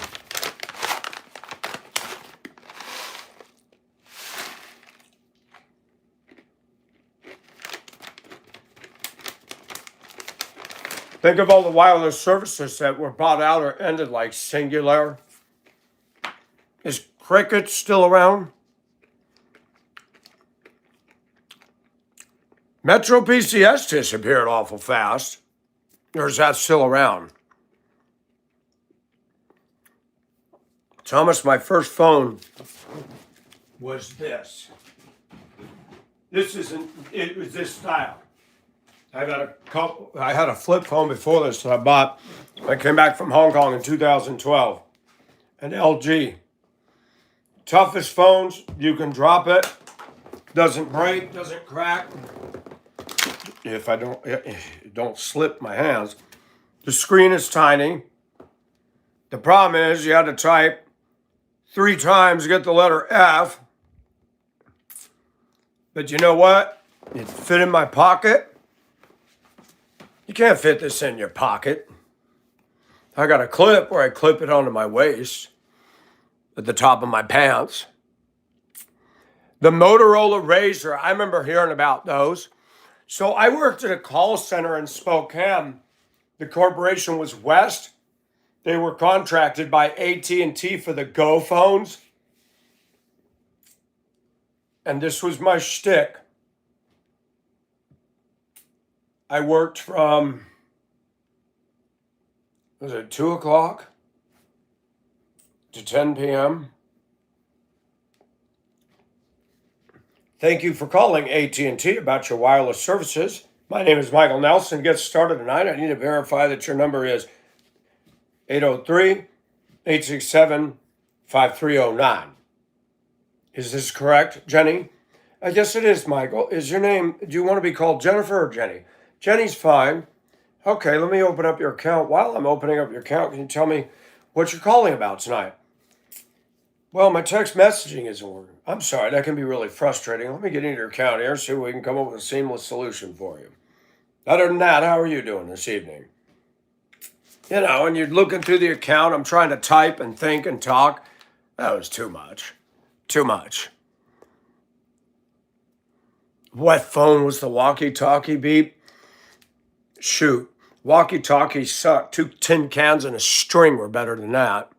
Think of all the wireless services that were bought out or ended, like Singular. Is Cricket still around? Metro PCS disappeared awful fast. Or is that still around? Thomas, my first phone was this. It was this style. I had a flip phone before this that I bought. I came back from Hong Kong in 2012. An LG. Toughest phones, you can drop it. Doesn't break, doesn't crack. If I don't slip my hands. The screen is tiny. The problem is you had to type 3 times to get the letter F. But you know what? It fit in my pocket. You can't fit this in your pocket. I got a clip where I clip it onto my waist at the top of my pants. The Motorola Razr, I remember hearing about those. So I worked at a call center in Spokane. The corporation was West. They were contracted by AT&T for the Go phones. And this was my shtick. I worked from, was it 2 o'clock to 10 p.m.? Thank you for calling AT&T about your wireless services. My name is Michael Nelson. Get started tonight. I need to verify that your number is 803-867-5309. Is this correct, Jenny? I guess it is, Michael. Is your name, do you want to be called Jennifer or Jenny? Jenny's fine. Okay, let me open up your account. While I'm opening up your account, can you tell me what you're calling about tonight? Well, my text messaging isn't working. I'm sorry, that can be really frustrating. Let me get into your account here, see if we can come up with a seamless solution for you. Other than that, how are you doing this evening? You know, and you're looking through the account, I'm trying to type and think and talk. That was too much. Too much. What phone was the walkie-talkie beep? Shoot, walkie-talkies suck. 2 tin cans and a string were better than that.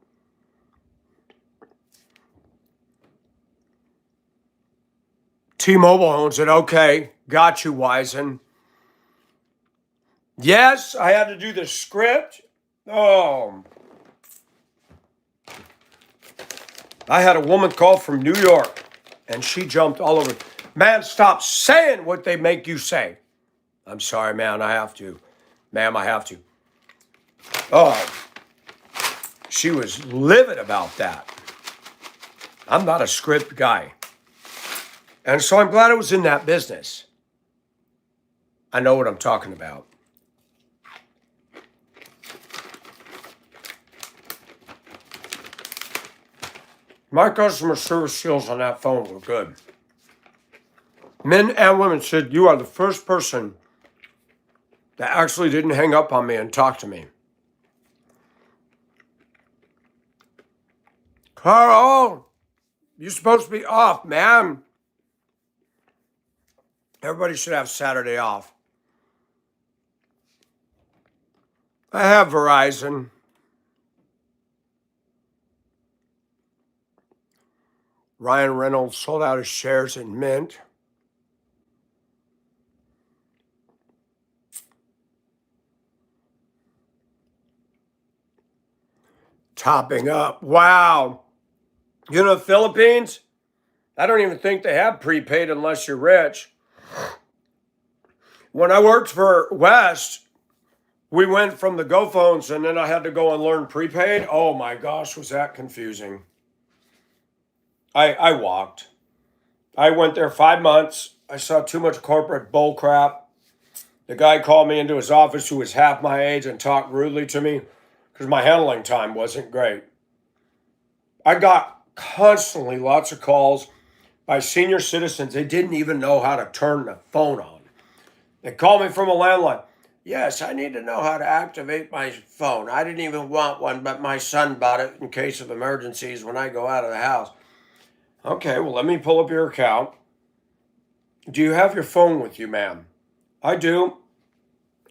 T-Mobile owns it. Okay, got you, Wisen. Yes, I had to do the script. Oh. I had a woman call from New York, and she jumped all over. Man, stop saying what they make you say. I'm sorry, man, I have to. Ma'am, I have to. Oh, she was livid about that. I'm not a script guy. And so I'm glad I was in that business. I know what I'm talking about. My customer service skills on that phone were good. Men and women said, you are the first person that actually didn't hang up on me and talk to me. Carl, you're supposed to be off, man. Everybody should have Saturday off. I have Verizon. Ryan Reynolds sold out his shares in Mint. Topping up. Wow. You know, the Philippines, I don't even think they have prepaid unless you're rich. When I worked for West, we went from the Go phones and then I had to go and learn prepaid. Oh my gosh, was that confusing. I walked. I went there 5 months. I saw too much corporate bull crap. The guy called me into his office who was half my age and talked rudely to me because my handling time wasn't great. I got constantly lots of calls by senior citizens. They didn't even know how to turn the phone on. They called me from a landline. Yes, I need to know how to activate my phone. I didn't even want one, but my son bought it in case of emergencies when I go out of the house. Okay, well, let me pull up your account. Do you have your phone with you, ma'am? I do.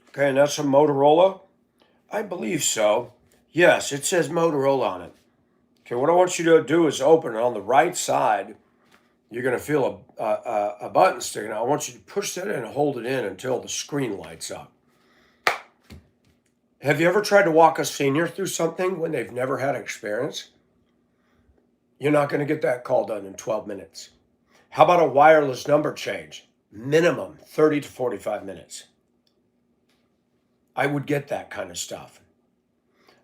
Okay, and that's a Motorola? I believe so. Yes, it says Motorola on it. Okay, what I want you to do is open it on the right side. You're going to feel a button sticking out. I want you to push that in and hold it in until the screen lights up. Have you ever tried to walk a senior through something when they've never had experience? You're not going to get that call done in 12 minutes. How about a wireless number change? Minimum 30 to 45 minutes. I would get that kind of stuff.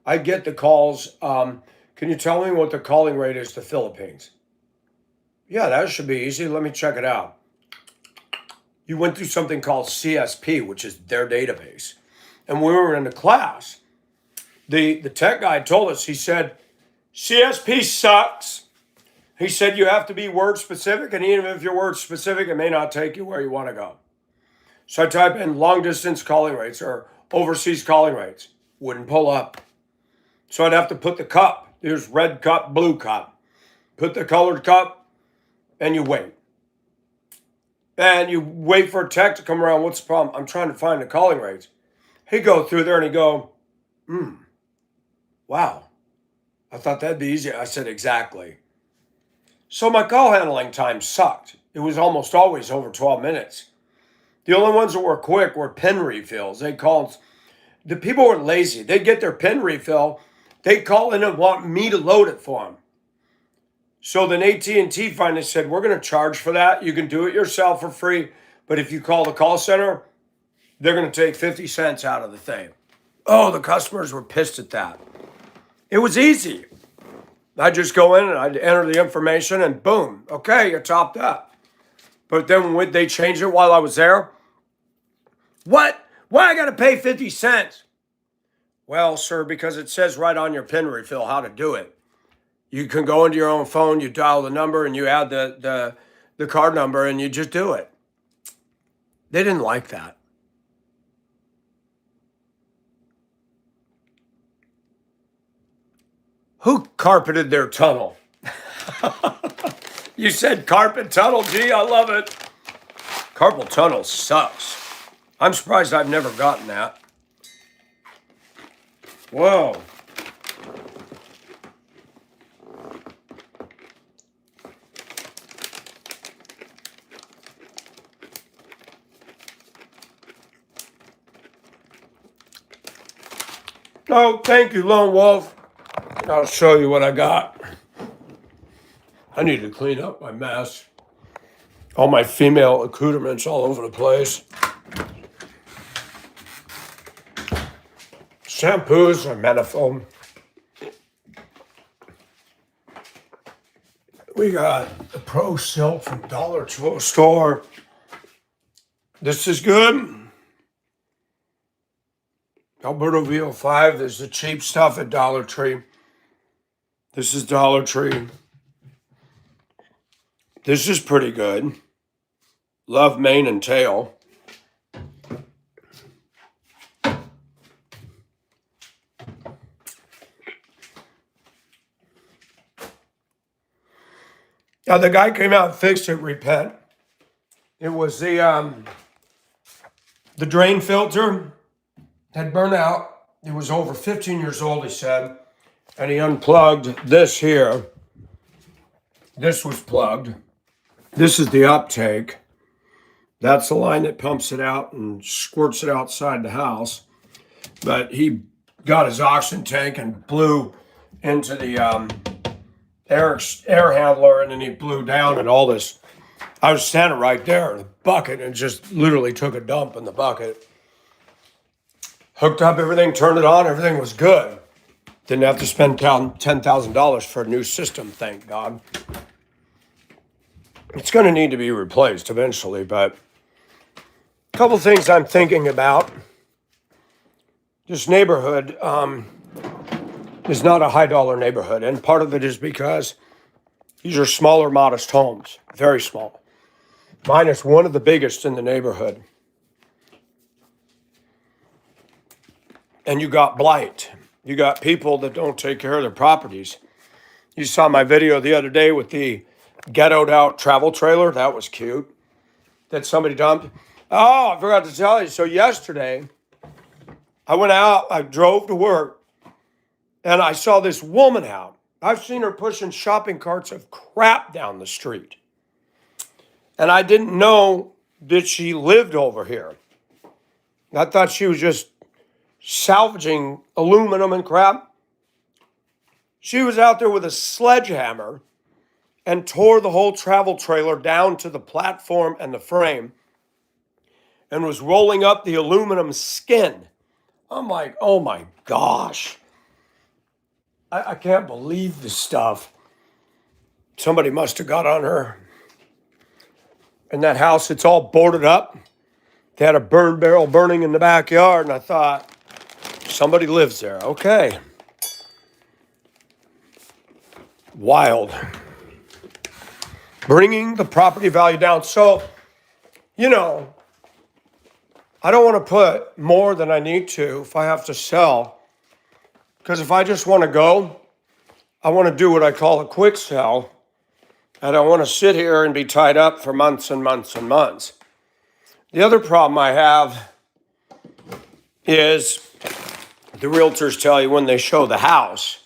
I get the calls. Can you tell me what the calling rate is to Philippines? Yeah, that should be easy. Let me check it out. You went through something called CSP, which is their database. And when we were in the class, the tech guy told us, he said, CSP sucks. He said you have to be word specific, and even if you're word specific, it may not take you where you want to go. So I type in long distance calling rates or overseas calling rates. Wouldn't pull up. So I'd have to put the cup. There's red cup, blue cup. Put the colored cup, and you wait. And you wait for a tech to come around. What's the problem? I'm trying to find the calling rates. He'd go through there and he'd go, wow, I thought that'd be easy. I said, exactly. So my call handling time sucked. It was almost always over 12 minutes. The only ones that were quick were pen refills. They called, the people were lazy. They'd get their pen refill. They'd call in and want me to load it for them. So then AT&T finally said, we're going to charge for that. You can do it yourself for free. But if you call the call center, they're going to take 50 cents out of the thing. Oh, the customers were pissed at that. It was easy. I'd just go in and I'd enter the information and boom, okay, you're topped up. But then when they changed it while I was there, what? Why I got to pay 50 cents? Well, sir, because it says right on your pen refill how to do it. You can go into your own phone, you dial the number, and you add the card number, and you just do it. They didn't like that. Who carpeted their tunnel? You said carpet tunnel. Gee, I love it. Carpal tunnel sucks. I'm surprised I've never gotten that. Whoa. Oh, thank you, Lone Wolf. I'll show you what I got. I need to clean up my mess. All my female accoutrements all over the place. Shampoos are manifold. We got the Pro Silk from Dollar Store. This is good. Alberto VO5. There's the cheap stuff at Dollar Tree. This is Dollar Tree. This is pretty good. Love mane and tail. Now the guy came out and fixed it, repent. It was the drain filter had burned out. It was over 15 years old, he said. And he unplugged this here. This was plugged. This is the uptake. That's the line that pumps it out and squirts it outside the house. But he got his oxygen tank and blew into the air handler, and then he blew down and all this. I was standing right there in the bucket and just literally took a dump in the bucket. Hooked up everything, turned it on, everything was good. Didn't have to spend $10,000 for a new system, thank God. It's going to need to be replaced eventually, but a couple things I'm thinking about. This neighborhood is not a high-dollar neighborhood, and part of it is because these are smaller, modest homes, very small. Mine is one of the biggest in the neighborhood. And you got blight. You got people that don't take care of their properties. You saw my video the other day with the ghettoed out travel trailer. That was cute. That somebody dumped. Oh, I forgot to tell you. So yesterday, I went out, I drove to work, and I saw this woman out. I've seen her pushing shopping carts of crap down the street. And I didn't know that she lived over here. I thought she was just salvaging aluminum and crap. She was out there with a sledgehammer and tore the whole travel trailer down to the platform and the frame and was rolling up the aluminum skin. I'm like, oh my gosh. I can't believe this stuff. Somebody must have got on her. In that house, it's all boarded up. They had a burn barrel burning in the backyard, and I thought, somebody lives there. Okay. Wild. Bringing the property value down. So, I don't want to put more than I need to if I have to sell. Because if I just want to go, I want to do what I call a quick sell. I don't want to sit here and be tied up for months and months and months. The other problem I have is the realtors tell you when they show the house,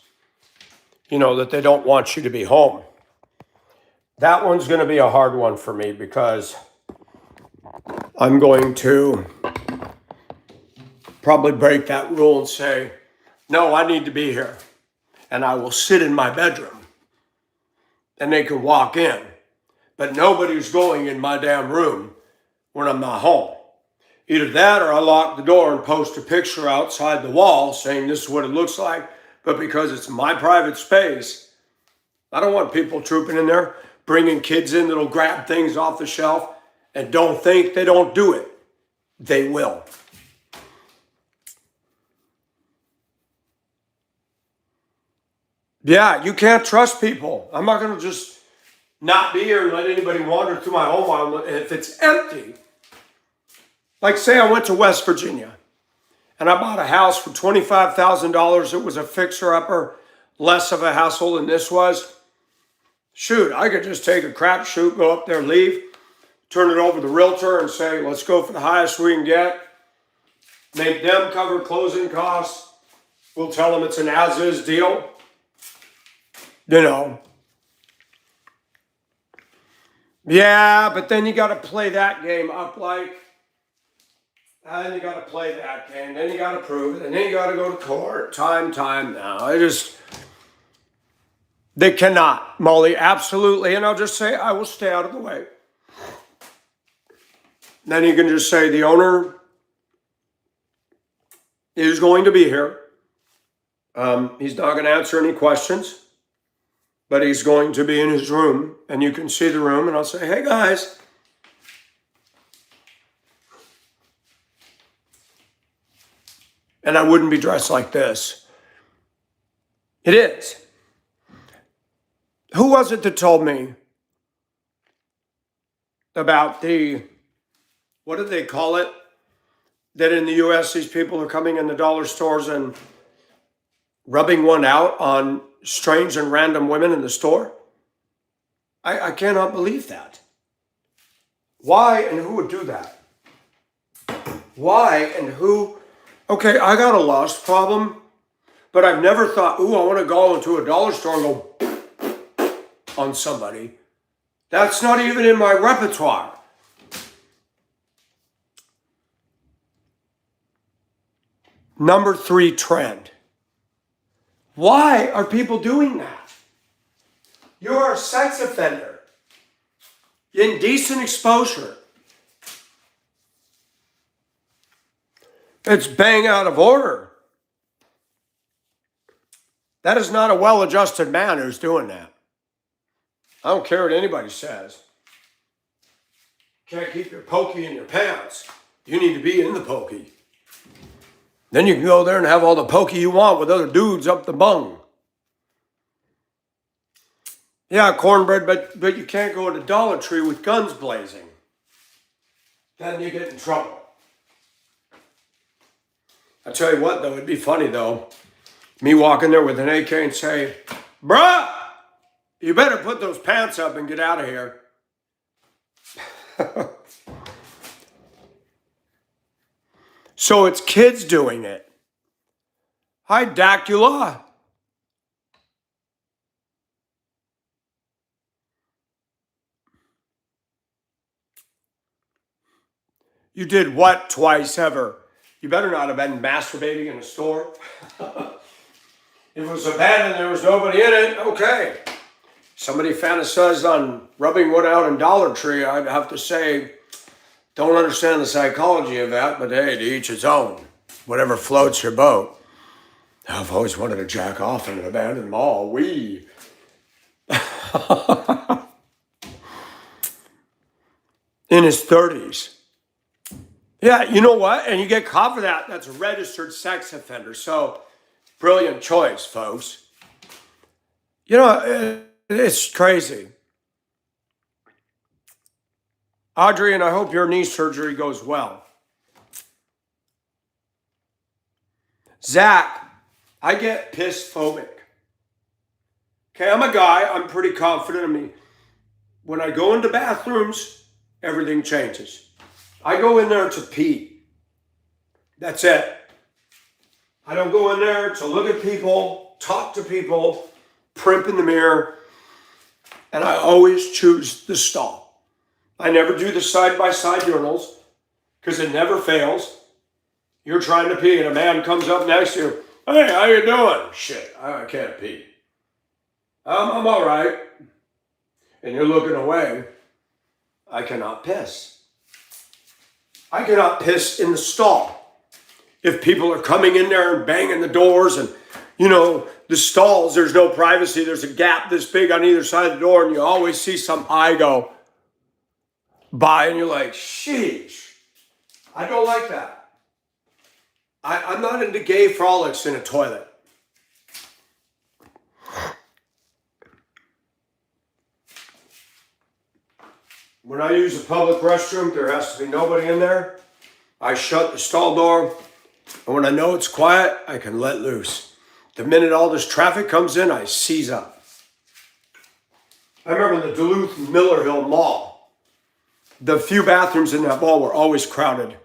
that they don't want you to be home. That one's going to be a hard one for me because I'm going to probably break that rule and say, no, I need to be here. And I will sit in my bedroom and they can walk in. But nobody's going in my damn room when I'm not home. Either that or I lock the door and post a picture outside the wall saying this is what it looks like. But because it's my private space, I don't want people trooping in there, bringing kids in that'll grab things off the shelf and don't think they don't do it. They will. Yeah, you can't trust people. I'm not going to just not be here and let anybody wander through my home while if it's empty. Like say I went to West Virginia and I bought a house for $25,000. It was a fixer-upper, less of a hassle than this was. Shoot, I could just take a crapshoot, go up there, leave, turn it over to the realtor and say, let's go for the highest we can get. Make them cover closing costs. We'll tell them it's an as-is deal. Yeah, but then you got to play that game up like, and then you got to play that game, then you got to prove it, and then you got to go to court, time now. They cannot, Molly, absolutely. And I'll just say, I will stay out of the way. Then you can just say the owner is going to be here. He's not going to answer any questions, but he's going to be in his room and you can see the room and I'll say, hey guys. And I wouldn't be dressed like this. It is. Who was it that told me about what did they call it? That in the US, these people are coming in the dollar stores and rubbing one out on strange and random women in the store? I cannot believe that. Why and who would do that? Why and who? Okay, I got a lust problem, but I've never thought, ooh, I want to go into a dollar store and go on somebody. That's not even in my repertoire. Number 3 trend. Why are people doing that? You're a sex offender. Indecent exposure. It's bang out of order. That is not a well-adjusted man who's doing that. I don't care what anybody says. Can't keep your pokey in your pants. You need to be in the pokey. Then you can go there and have all the pokey you want with other dudes up the bung. Yeah, cornbread, but you can't go to Dollar Tree with guns blazing. Then you get in trouble. I tell you what, though, it'd be funny, though. Me walking there with an AK and say, bruh, you better put those pants up and get out of here. So it's kids doing it. Hi, Dacula. You did what twice ever? You better not have been masturbating in a store. If it was abandoned, there was nobody in it, okay. Somebody fantasized on rubbing one out in Dollar Tree, I'd have to say, don't understand the psychology of that, but hey, to each his own. Whatever floats your boat. I've always wanted to jack off in an abandoned mall. In his 30s. Yeah, you know what? And you get caught for that. That's a registered sex offender. So, brilliant choice, folks. It's crazy. Audrey, and I hope your knee surgery goes well. Zach, I get piss phobic. Okay, I'm a guy. I'm pretty confident in me. When I go into bathrooms, everything changes. I go in there to pee. That's it. I don't go in there to look at people, talk to people, primp in the mirror, and I always choose the stall. I never do the side-by-side urinals because it never fails. You're trying to pee and a man comes up next to you. Hey, how you doing? Shit, I can't pee. I'm all right. And you're looking away. I cannot piss. I cannot piss in the stall. If people are coming in there and banging the doors and, the stalls, there's no privacy. There's a gap this big on either side of the door and you always see some eye go by and you're like, sheesh, I don't like that. I'm not into gay frolics in a toilet. When I use a public restroom, there has to be nobody in there. I shut the stall door, and when I know it's quiet, I can let loose. The minute all this traffic comes in, I seize up. I remember the Duluth Miller Hill Mall. The few bathrooms in that mall were always crowded,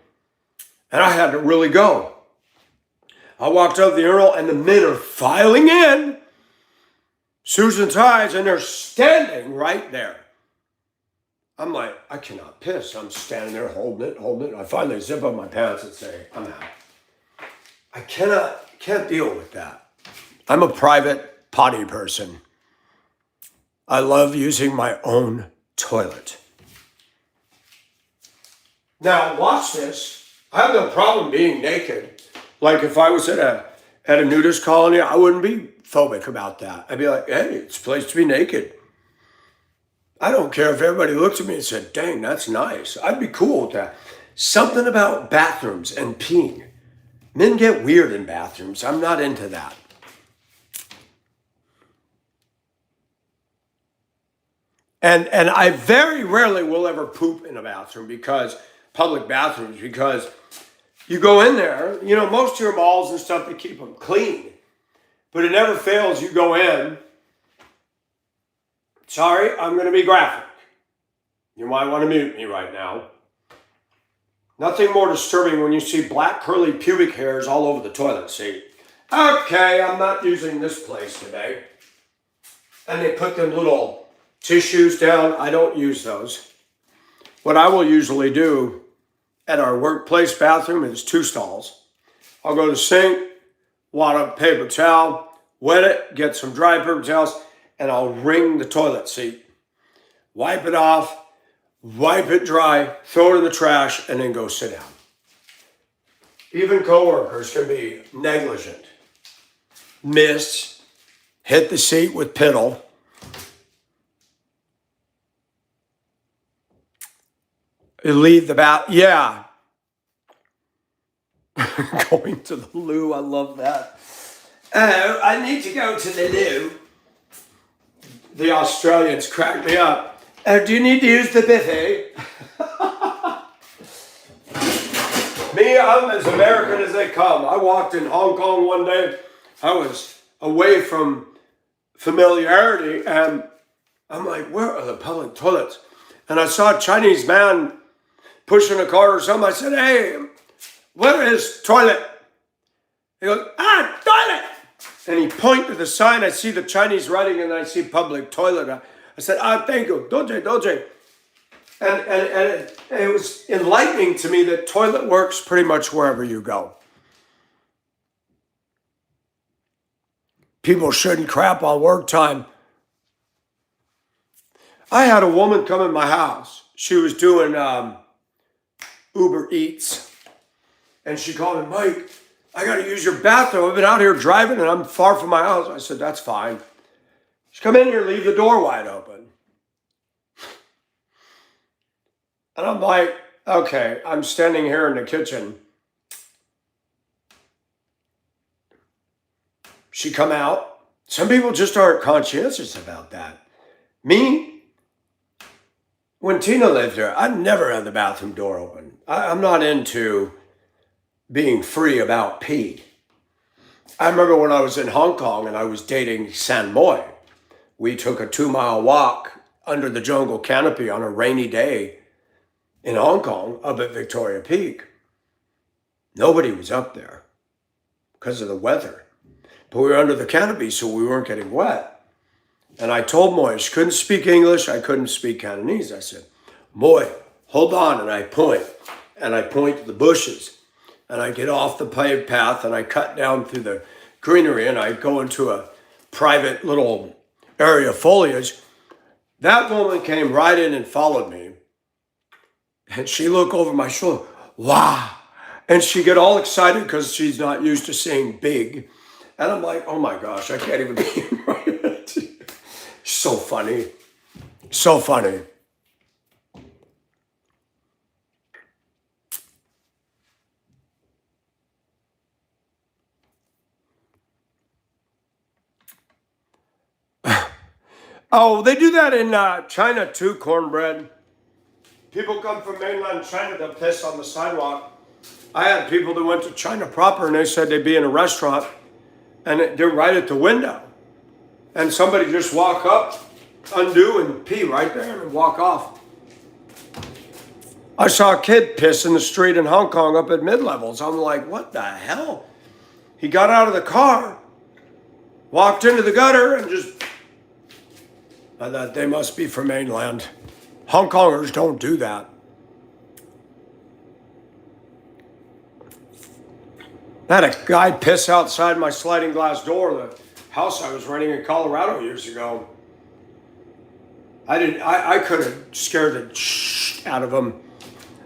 and I had to really go. I walked out of the urinal, and the men are filing in, suits and ties, and they're standing right there. I'm like, I cannot piss. I'm standing there holding it. I finally zip up my pants and say, I'm out. I can't deal with that. I'm a private potty person. I love using my own toilet. Now, watch this. I have no problem being naked. Like if I was at a nudist colony, I wouldn't be phobic about that. I'd be like, hey, it's a place to be naked. I don't care if everybody looked at me and said, dang, that's nice. I'd be cool with that. Something about bathrooms and peeing. Men get weird in bathrooms. I'm not into that. And I very rarely will ever poop in a bathroom public bathrooms, because you go in there, most of your malls and stuff, they keep them clean. But it never fails. You go in. Sorry, I'm going to be graphic. You might want to mute me right now. Nothing more disturbing when you see black curly pubic hairs all over the toilet seat. Okay, I'm not using this place today. And they put them little tissues down. I don't use those. What I will usually do at our workplace bathroom is 2 stalls. I'll go to the sink, wad up paper towel, wet it, get some dry paper towels, and I'll wring the toilet seat. Wipe it off, wipe it dry, throw it in the trash, and then go sit down. Even coworkers can be negligent. Miss, hit the seat with piddle. Leave the bath, yeah. Going to the loo, I love that. Oh, I need to go to the loo. The Australians crack me up. Oh, do you need to use the buffet? Me, I'm as American as they come. I walked in Hong Kong one day. I was away from familiarity, and I'm like, where are the public toilets? And I saw a Chinese man pushing a cart or something. I said, hey, where is toilet? He goes, toilet! And he pointed to the sign. I see the Chinese writing, and I see public toilet. I said, thank you, doje. And it was enlightening to me that toilet works pretty much wherever you go. People shouldn't crap on work time. I had a woman come in my house. She was doing Uber Eats. And she called me, Mike, I got to use your bathroom. I've been out here driving and I'm far from my house. I said, that's fine. She come in here, leave the door wide open. And I'm like, okay, I'm standing here in the kitchen. She come out. Some people just aren't conscientious about that. Me, when Tina lived here, I never had the bathroom door open. I'm not into being free about pee. I remember when I was in Hong Kong and I was dating San Moy. We took a 2-mile walk under the jungle canopy on a rainy day in Hong Kong up at Victoria Peak. Nobody was up there because of the weather. But we were under the canopy, so we weren't getting wet. And I told Moy, she couldn't speak English, I couldn't speak Cantonese. I said, Moy, hold on, and I point. And I point to the bushes. And I get off the paved path, and I cut down through the greenery, and I go into a private little area of foliage. That woman came right in and followed me. And she looked over my shoulder, wow. And she get all excited because she's not used to seeing big. And I'm like, oh my gosh, I can't even be right. So funny. So funny. Oh, they do that in China too, cornbread. People come from mainland China to piss on the sidewalk. I had people that went to China proper and they said they'd be in a restaurant and they're right at the window. And somebody just walk up, undo and pee right there and walk off. I saw a kid piss in the street in Hong Kong up at mid-levels. I'm like, what the hell? He got out of the car, walked into the gutter and just, I thought they must be from mainland. Hong Kongers don't do that. I had a guy piss outside my sliding glass door, the house I was renting in Colorado years ago. I could have scared the shit out of him.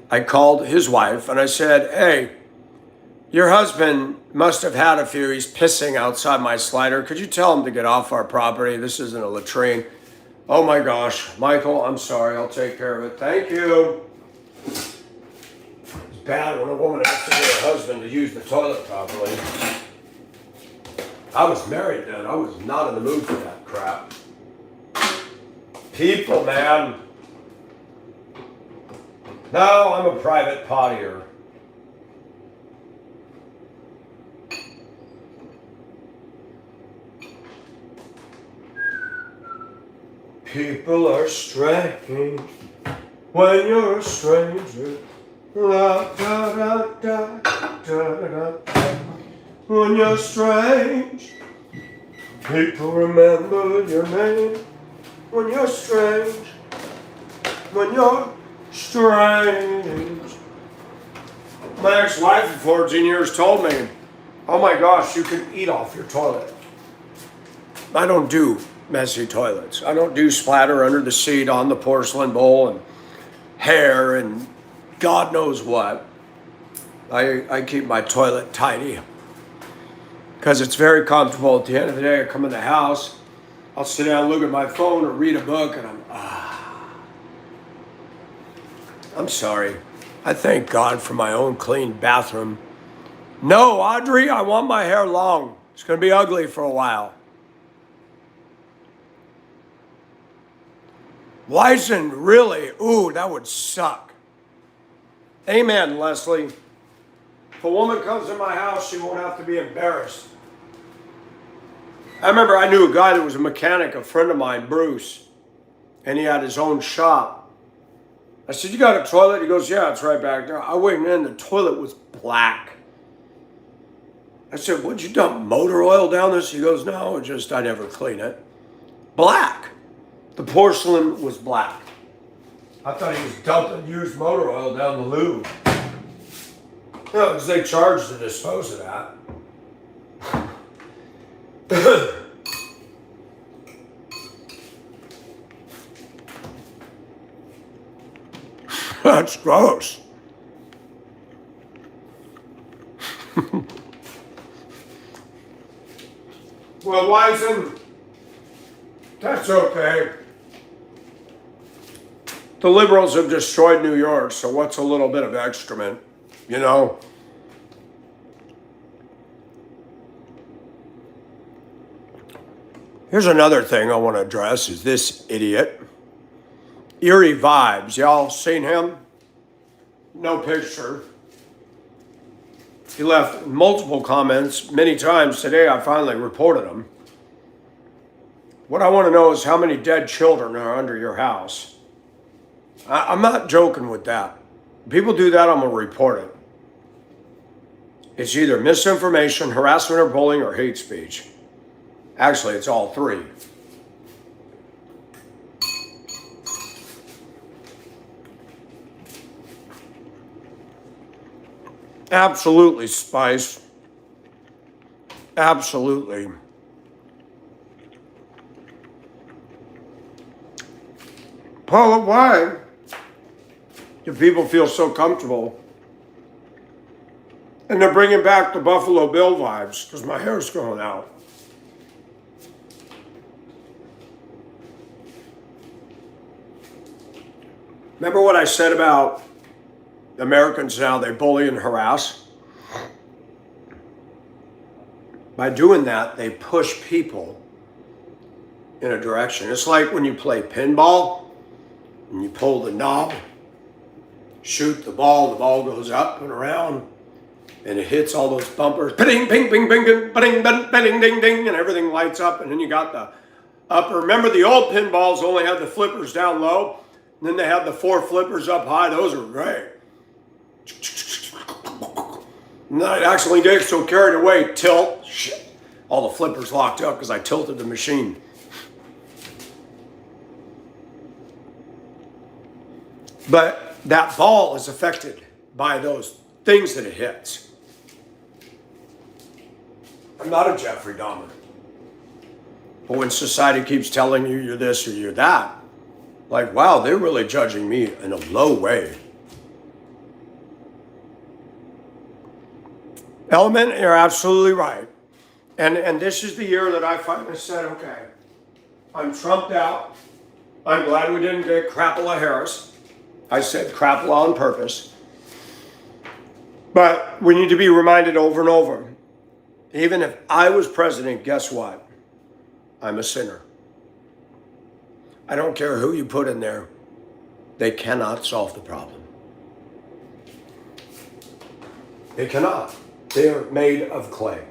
I called his wife and I said, hey, your husband must have had a few. He's pissing outside my slider. Could you tell him to get off our property? This isn't a latrine. Oh my gosh, Michael, I'm sorry. I'll take care of it. Thank you. Bad when a woman has to get her husband to use the toilet properly. I was married then. I was not in the mood for that crap. People, man. No, I'm a private pottier. People are strange when you're a stranger. Da, da, da, da, da, da. When you're strange, people remember your name. When you're strange, when you're strange. My ex-wife of 14 years told me, oh my gosh, you can eat off your toilet. I don't do messy toilets. I don't do splatter under the seat on the porcelain bowl and hair and God knows what. I keep my toilet tidy because it's very comfortable. At the end of the day, I come in the house, I'll sit down, look at my phone or read a book and I'm sorry. I thank God for my own clean bathroom. No, Audrey, I want my hair long. It's going to be ugly for a while. Wyson, really? Ooh, that would suck. Amen, Leslie. If a woman comes in my house, she won't have to be embarrassed. I remember I knew a guy that was a mechanic, a friend of mine, Bruce, and he had his own shop. I said, you got a toilet? He goes, yeah, it's right back there. I went in, the toilet was black. I said, would you dump motor oil down this? He goes, no, just I never clean it. Black. The porcelain was black. I thought he was dumping used motor oil down the loo. No, because they charge to dispose of that. That's gross. Well, Wyson, that's okay. The liberals have destroyed New York, so what's a little bit of excrement, you know? Here's another thing I want to address is this idiot. Eerie Vibes. Y'all seen him? No picture. He left multiple comments many times today. I finally reported him. What I want to know is how many dead children are under your house. I'm not joking with that. People do that, I'm going to report it. It's either misinformation, harassment or bullying, or hate speech. Actually, it's all three. Absolutely, Spice. Absolutely. Paula, why do people feel so comfortable? And they're bringing back the Buffalo Bill vibes because my hair's growing out. Remember what I said about Americans now, they bully and harass? By doing that, they push people in a direction. It's like when you play pinball and you pull the knob, shoot the ball goes up and around, and it hits all those bumpers, ping, ping, ping, ping, ping, ping, ping, ping, ding, ding, and everything lights up, and then you got the upper. Remember the old pinballs only had the flippers down low, and then they had the 4 flippers up high. Those were great. And I accidentally get so carried away, tilt, shit. All the flippers locked up because I tilted the machine. But that ball is affected by those things that it hits. I'm not a Jeffrey Dahmer. But when society keeps telling you you're this or you're that, like, wow, they're really judging me in a low way. Element, you're absolutely right. And this is the year that I finally said, okay, I'm trumped out. I'm glad we didn't get Crapola Harris. I said Crapola on purpose. But we need to be reminded over and over. Even if I was president, guess what? I'm a sinner. I don't care who you put in there. They cannot solve the problem. They cannot. They are made of clay.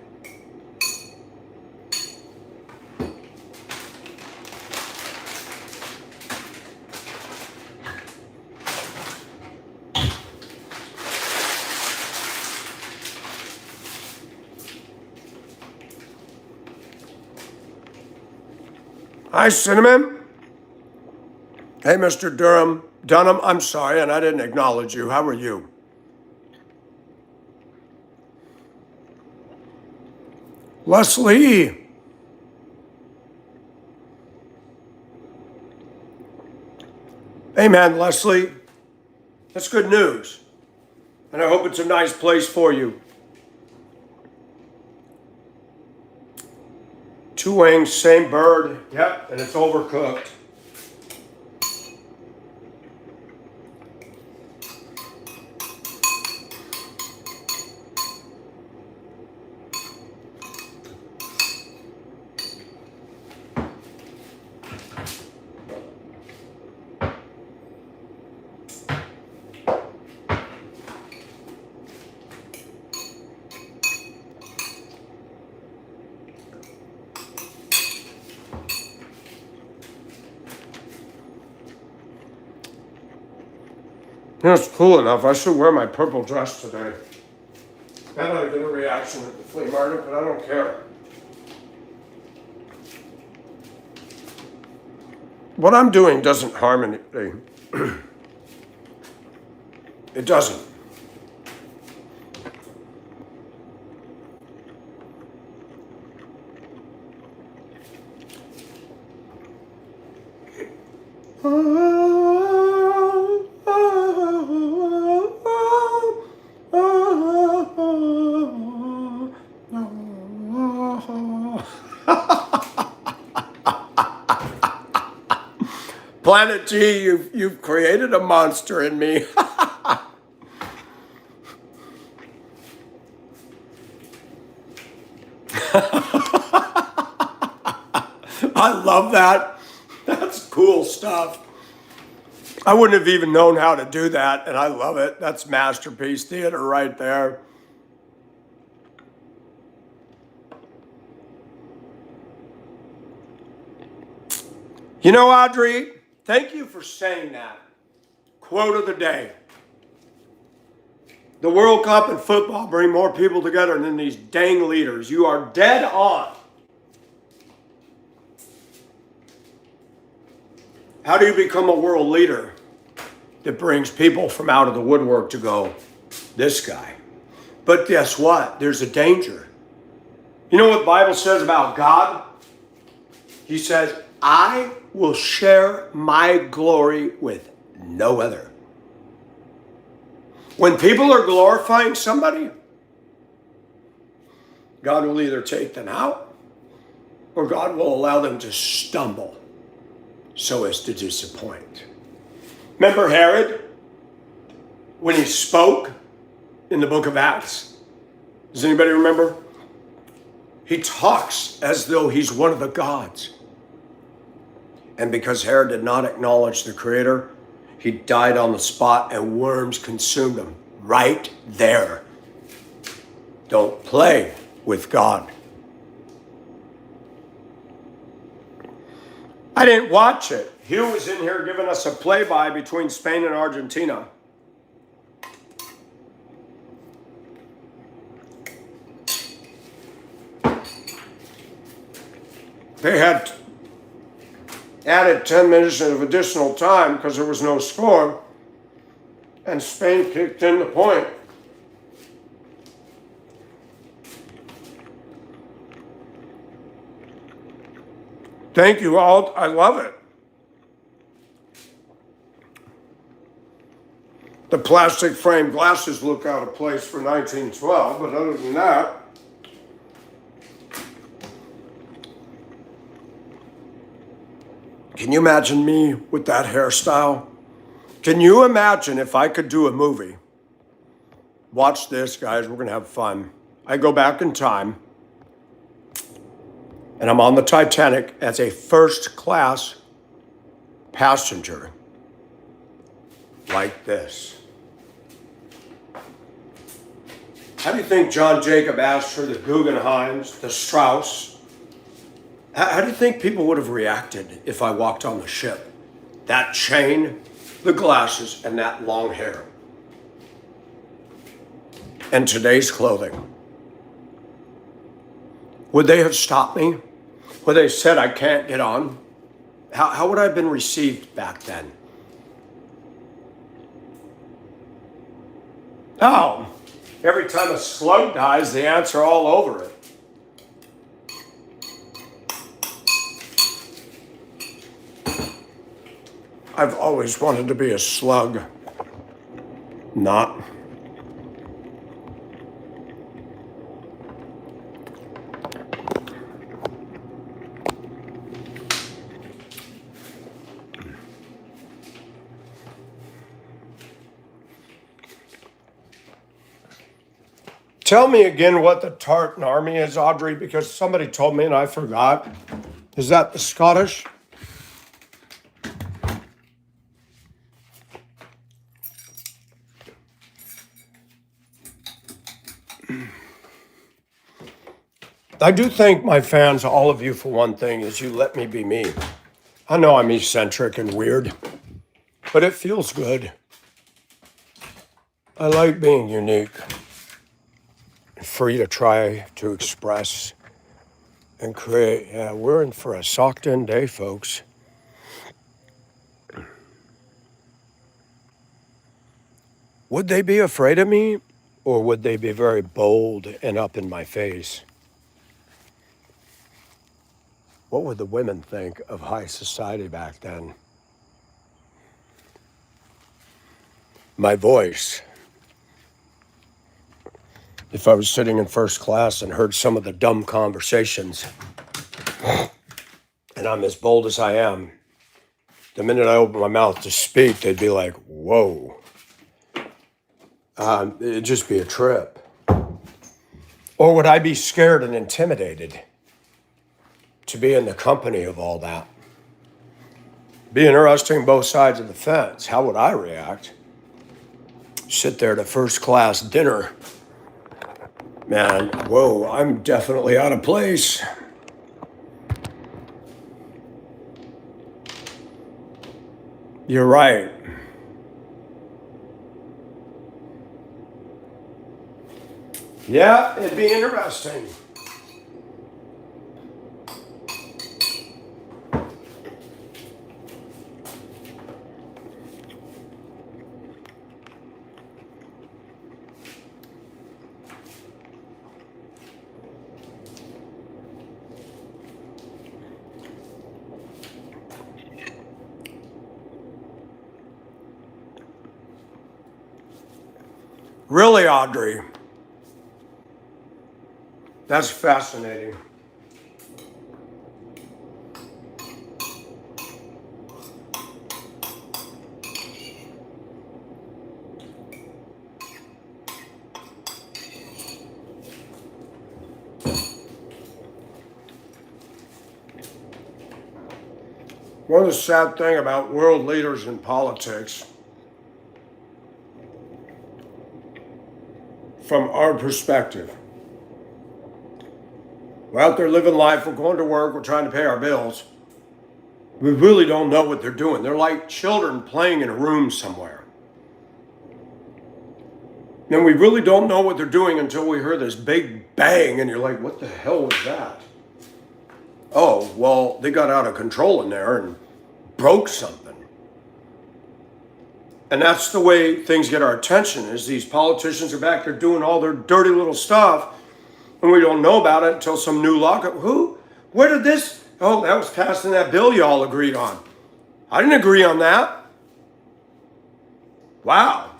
Hi, Cinnamon. Hey, Mr. Dunham, I'm sorry, and I didn't acknowledge you. How are you? Leslie. Hey, man, Leslie. That's good news. And I hope it's a nice place for you. 2 wings, same bird. Yep, and it's overcooked. It's cool enough. I should wear my purple dress today. I don't get a reaction at the flea market, but I don't care. What I'm doing doesn't harm anything. It doesn't. Planet G, you've created a monster in me. I love that. That's cool stuff. I wouldn't have even known how to do that, and I love it. That's masterpiece theater right there. You know, Audrey, thank you for saying that. Quote of the day. The World Cup and football bring more people together than these dang leaders. You are dead on. How do you become a world leader that brings people from out of the woodwork to go, this guy? But guess what? There's a danger. You know what the Bible says about God? He says, I will share my glory with no other. When people are glorifying somebody, God will either take them out or God will allow them to stumble so as to disappoint. Remember Herod when he spoke in the book of Acts? Does anybody remember? He talks as though he's one of the gods. And because Herod did not acknowledge the Creator, he died on the spot and worms consumed him right there. Don't play with God. I didn't watch it. Hugh was in here giving us a play-by between Spain and Argentina. They had added 10 minutes of additional time because there was no score, and Spain kicked in the point. Thank you all. I love it. The plastic frame glasses look out of place for 1912, but other than that, can you imagine me with that hairstyle? Can you imagine if I could do a movie? Watch this, guys. We're going to have fun. I go back in time, and I'm on the Titanic as a first-class passenger, like this. How do you think John Jacob Astor, the Guggenheims, the Strauss, how do you think people would have reacted if I walked on the ship? That chain, the glasses, and that long hair. And today's clothing. Would they have stopped me? Would they have said I can't get on? How would I have been received back then? Oh, every time a slug dies, the ants are all over it. I've always wanted to be a slug. Not. Tell me again what the Tartan Army is, Audrey, because somebody told me and I forgot. Is that the Scottish? I do thank my fans, all of you, for one thing, is you let me be me. I know I'm eccentric and weird, but it feels good. I like being unique, free to try to express and create. Yeah, we're in for a socked-in day, folks. Would they be afraid of me, or would they be very bold and up in my face? What would the women think of high society back then? My voice. If I was sitting in first class and heard some of the dumb conversations, and I'm as bold as I am, the minute I open my mouth to speak, they'd be like, whoa. It'd just be a trip. Or would I be scared and intimidated to be in the company of all that? Be interesting both sides of the fence. How would I react? Sit there at a first class dinner. Man, whoa, I'm definitely out of place. You're right. Yeah, it'd be interesting. Really, Audrey, that's fascinating. One of the sad thing about world leaders in politics, from our perspective, we're out there living life, we're going to work, we're trying to pay our bills. We really don't know what they're doing. They're like children playing in a room somewhere. And we really don't know what they're doing until we hear this big bang and you're like, what the hell was that? Oh, well, they got out of control in there and broke something. And that's the way things get our attention, is these politicians are back there doing all their dirty little stuff, and we don't know about it until some new law. Who? Where did this? Oh, that was passed in that bill you all agreed on. I didn't agree on that. Wow.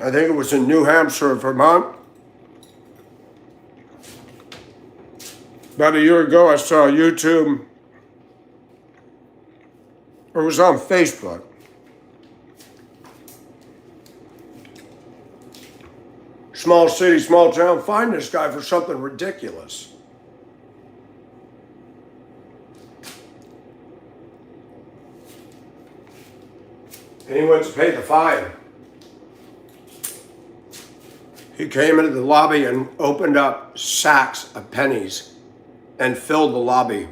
I think it was in New Hampshire, Vermont. About a year ago, I saw YouTube, or it was on Facebook. Small city, small town, find this guy for something ridiculous. And he went to pay the fine. He came into the lobby and opened up sacks of pennies and filled the lobby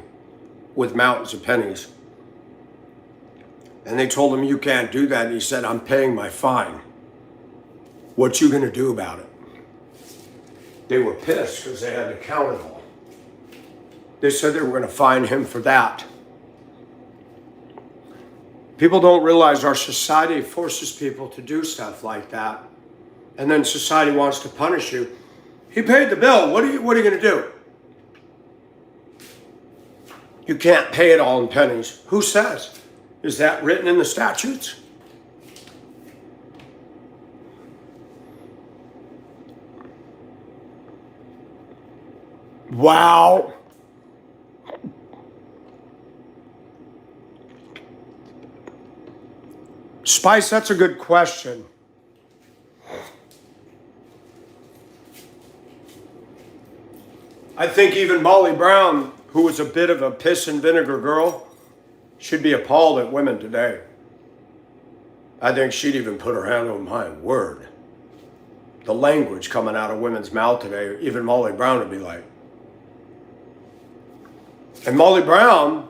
with mountains of pennies. And they told him, you can't do that. And he said, I'm paying my fine. What you gonna do about it? They were pissed because they had to count it all. They said they were gonna fine him for that. People don't realize our society forces people to do stuff like that. And then society wants to punish you. He paid the bill. What are you going to do? You can't pay it all in pennies. Who says? Is that written in the statutes? Wow. Spice, that's a good question. I think even Molly Brown, who was a bit of a piss and vinegar girl, should be appalled at women today. I think she'd even put her hand on my word. The language coming out of women's mouth today, even Molly Brown would be like. And Molly Brown,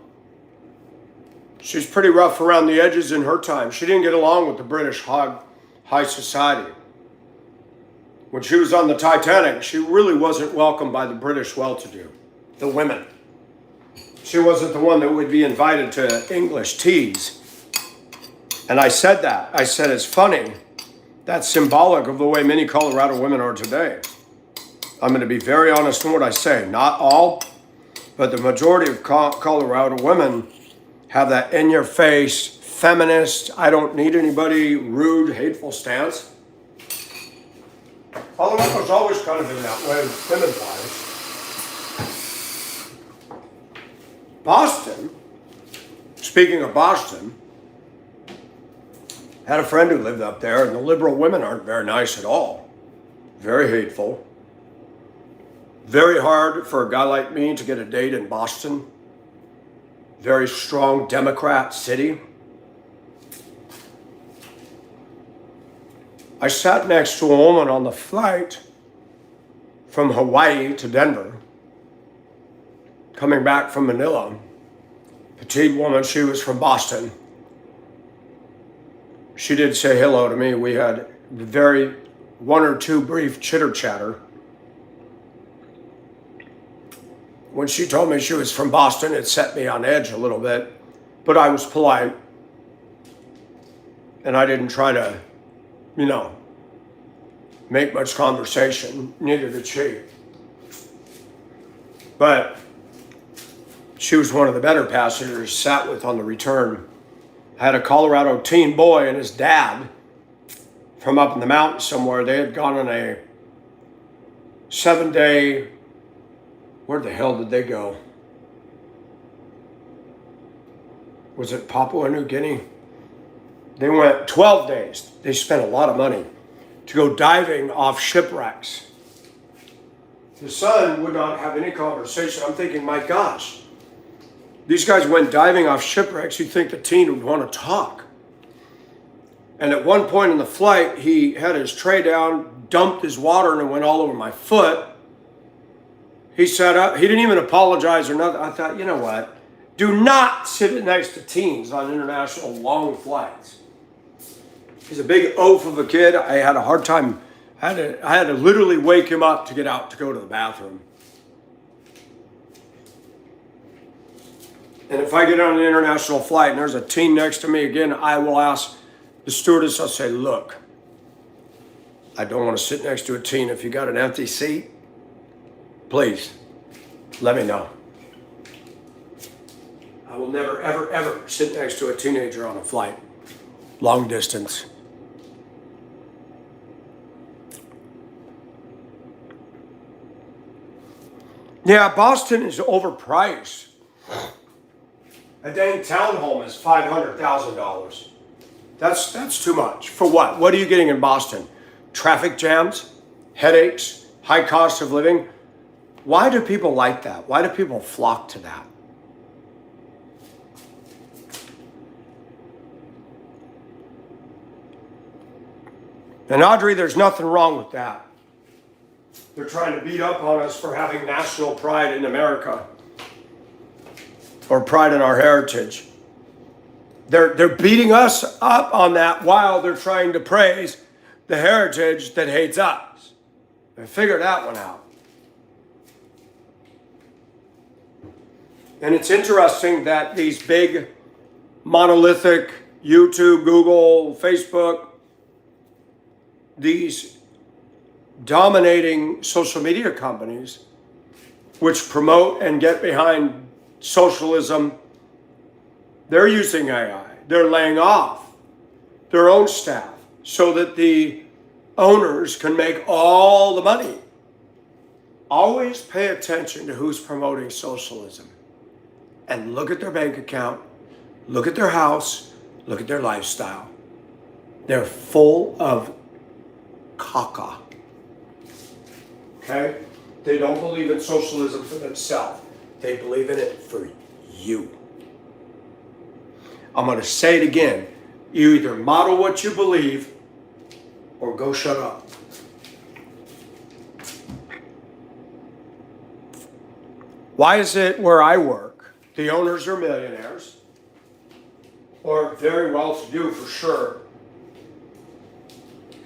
she's pretty rough around the edges in her time. She didn't get along with the British high society. When she was on the Titanic, she really wasn't welcomed by the British well-to-do, the women. She wasn't the one that would be invited to English teas. And I said that. I said, it's funny. That's symbolic of the way many Colorado women are today. I'm going to be very honest in what I say. Not all, but the majority of Colorado women have that in-your-face, feminist, I don't need anybody, rude, hateful stance. Colorado's always kind of been that way, women-wise. Boston, speaking of Boston, had a friend who lived up there, and the liberal women aren't very nice at all. Very hateful. Very hard for a guy like me to get a date in Boston. Very strong Democrat city. I sat next to a woman on the flight from Hawaii to Denver, coming back from Manila. Petite woman, she was from Boston. She did say hello to me. We had one or two brief chitter chatter. When she told me she was from Boston, it set me on edge a little bit, but I was polite. And I didn't try to, make much conversation. Neither did she. But she was one of the better passengers sat with on the return. I had a Colorado teen boy and his dad from up in the mountains somewhere. They had gone on a 7-day, where the hell did they go? Was it Papua New Guinea? They went 12 days. They spent a lot of money to go diving off shipwrecks. The son would not have any conversation. I'm thinking, my gosh, these guys went diving off shipwrecks. You'd think the teen would want to talk. And at one point in the flight, he had his tray down, dumped his water, and it went all over my foot. He sat up. He didn't even apologize or nothing. I thought, you know what? Do not sit next to teens on international long flights. He's a big oaf of a kid. I had a hard time. I had to literally wake him up to get out to go to the bathroom. And if I get on an international flight and there's a teen next to me again, I will ask the stewardess, I'll say, look, I don't want to sit next to a teen. If you got an empty seat, please let me know. I will never, ever, ever sit next to a teenager on a flight, long distance. Yeah, Boston is overpriced. A dang townhome is $500,000. That's too much. For what? What are you getting in Boston? Traffic jams, headaches, high cost of living. Why do people like that? Why do people flock to that? And Audrey, there's nothing wrong with that. They're trying to beat up on us for having national pride in America or pride in our heritage. They're beating us up on that while they're trying to praise the heritage that hates us. They figured that one out. And it's interesting that these big monolithic YouTube, Google, Facebook, these dominating social media companies which promote and get behind socialism, they're using AI. They're laying off their own staff so that the owners can make all the money. Always pay attention to who's promoting socialism and look at their bank account, look at their house, look at their lifestyle. They're full of caca. Okay? They don't believe in socialism for themselves. They believe in it for you. I'm going to say it again. You either model what you believe or go shut up. Why is it where I work, the owners are millionaires or very well-to-do for sure?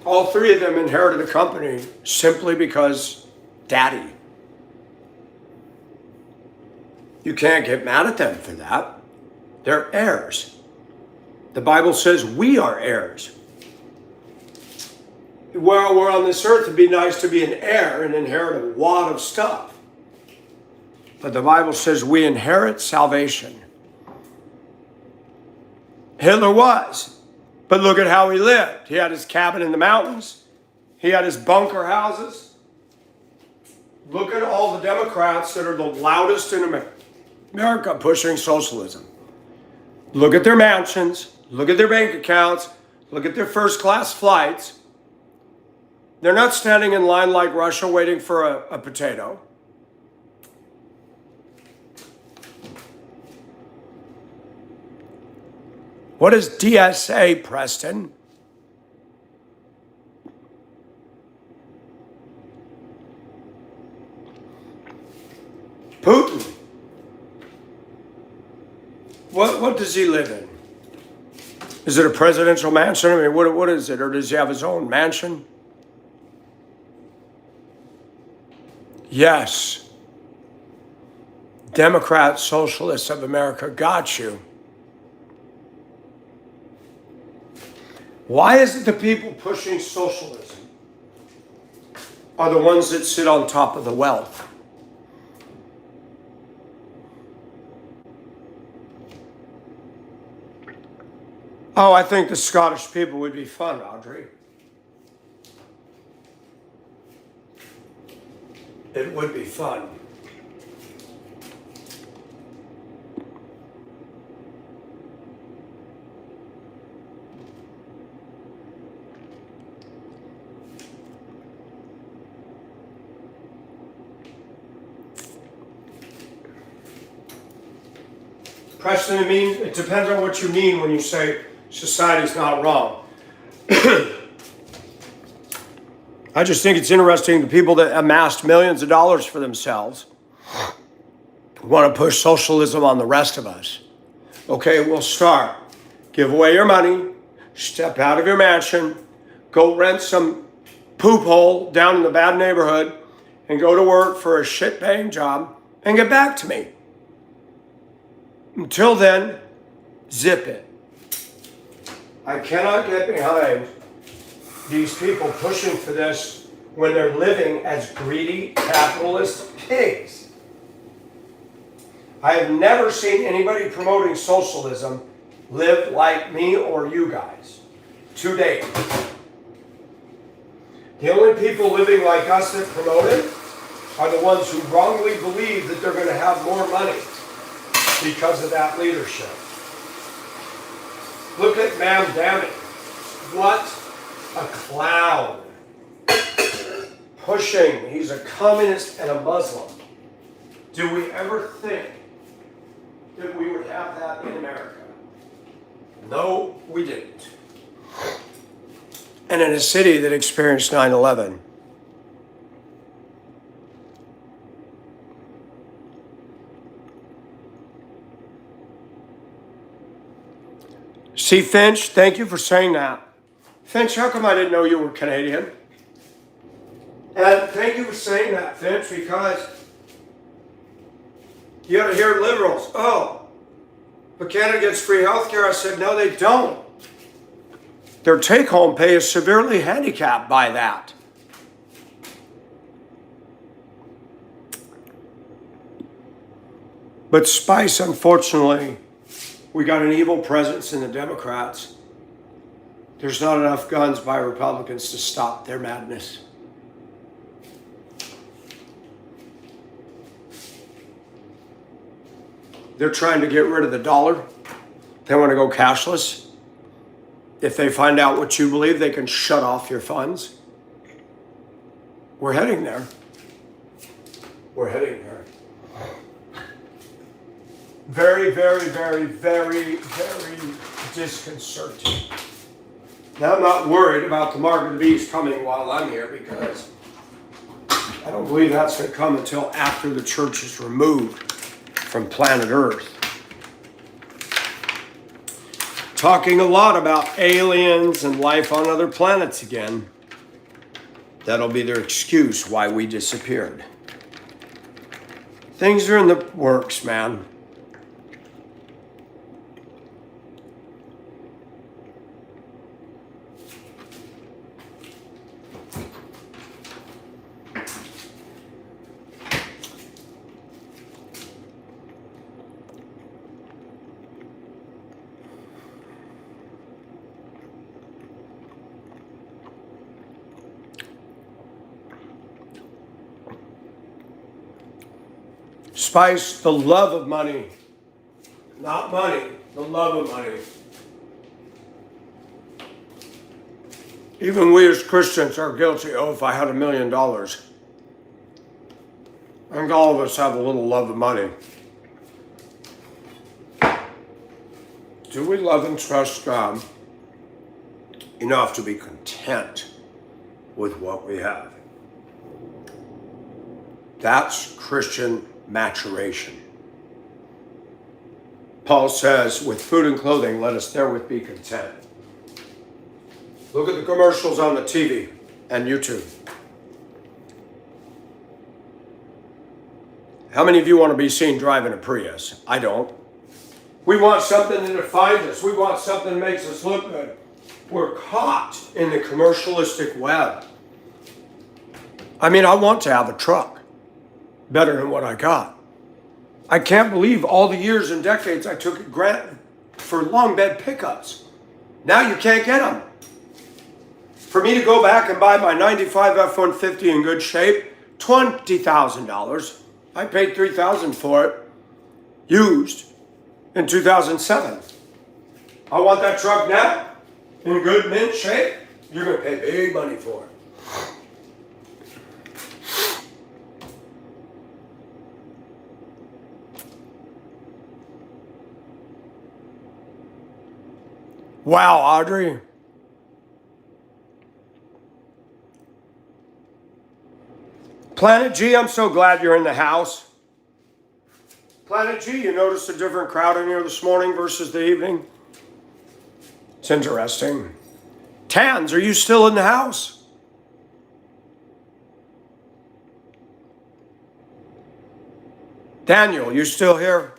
All three of them inherited a company simply because daddy. You can't get mad at them for that. They're heirs. The Bible says we are heirs. While we're on this earth, it'd be nice to be an heir and inherit a wad of stuff. But the Bible says we inherit salvation. Hitler was. But look at how he lived. He had his cabin in the mountains. He had his bunker houses. Look at all the Democrats that are the loudest in America pushing socialism. Look at their mansions. Look at their bank accounts. Look at their first-class flights. They're not standing in line like Russia waiting for a potato. What is DSA, Preston? Putin. What does he live in? Is it a presidential mansion? I mean, what is it? Or does he have his own mansion? Yes. Democrats, Socialists of America got you. Why is it the people pushing socialism are the ones that sit on top of the wealth? Oh, I think the Scottish people would be fun, Audrey. It would be fun. Preston, it depends on what you mean when you say society's not wrong. I just think it's interesting the people that amassed millions of dollars for themselves want to push socialism on the rest of us. Okay, we'll start. Give away your money, step out of your mansion, go rent some poop hole down in the bad neighborhood, and go to work for a shit-paying job and get back to me. Until then, zip it. I cannot get behind these people pushing for this when they're living as greedy capitalist pigs. I have never seen anybody promoting socialism live like me or you guys to date. The only people living like us that promote it are the ones who wrongly believe that they're going to have more money because of that leadership. Look at Mamdani. What a clown. Pushing, he's a communist and a Muslim. Do we ever think that we would have that in America? No, we didn't. And in a city that experienced 9/11. See, Finch, thank you for saying that. Finch, how come I didn't know you were Canadian? And thank you for saying that, Finch, because you got to hear liberals. Oh, but Canada gets free health care. I said, no, they don't. Their take-home pay is severely handicapped by that. But Spice, unfortunately, we got an evil presence in the Democrats. There's not enough guns by Republicans to stop their madness. They're trying to get rid of the dollar. They want to go cashless. If they find out what you believe, they can shut off your funds. We're heading there. We're heading there. Very, very, very, very, very disconcerting. Now, I'm not worried about the mark of the beast coming while I'm here because I don't believe that's going to come until after the church is removed from planet Earth. Talking a lot about aliens and life on other planets again. That'll be their excuse why we disappeared. Things are in the works, man. Spice, the love of money. Not money, the love of money. Even we as Christians are guilty. Oh, if I had $1 million. I think all of us have a little love of money. do we love and trust God enough to be content with what we have? That's Christian maturation. Paul says, with food and clothing, let us therewith be content. Look at the commercials on the TV and YouTube. How many of you want to be seen driving a Prius? I don't. We want something that defines us. We want something that makes us look good. We're caught in the commercialistic web. I mean, I want to have a truck better than what I got. I can't believe all the years and decades I took it granted for long bed pickups. Now you can't get them. For me to go back and buy my 95 F-150 in good shape, $20,000. I paid $3,000 for it, used, in 2007. I want that truck now, in good mint shape. You're going to pay big money for it. Wow, Audrey. Planet G, I'm so glad you're in the house. Planet G, you noticed a different crowd in here this morning versus the evening? It's interesting. Tans, are you still in the house? Daniel, you still here?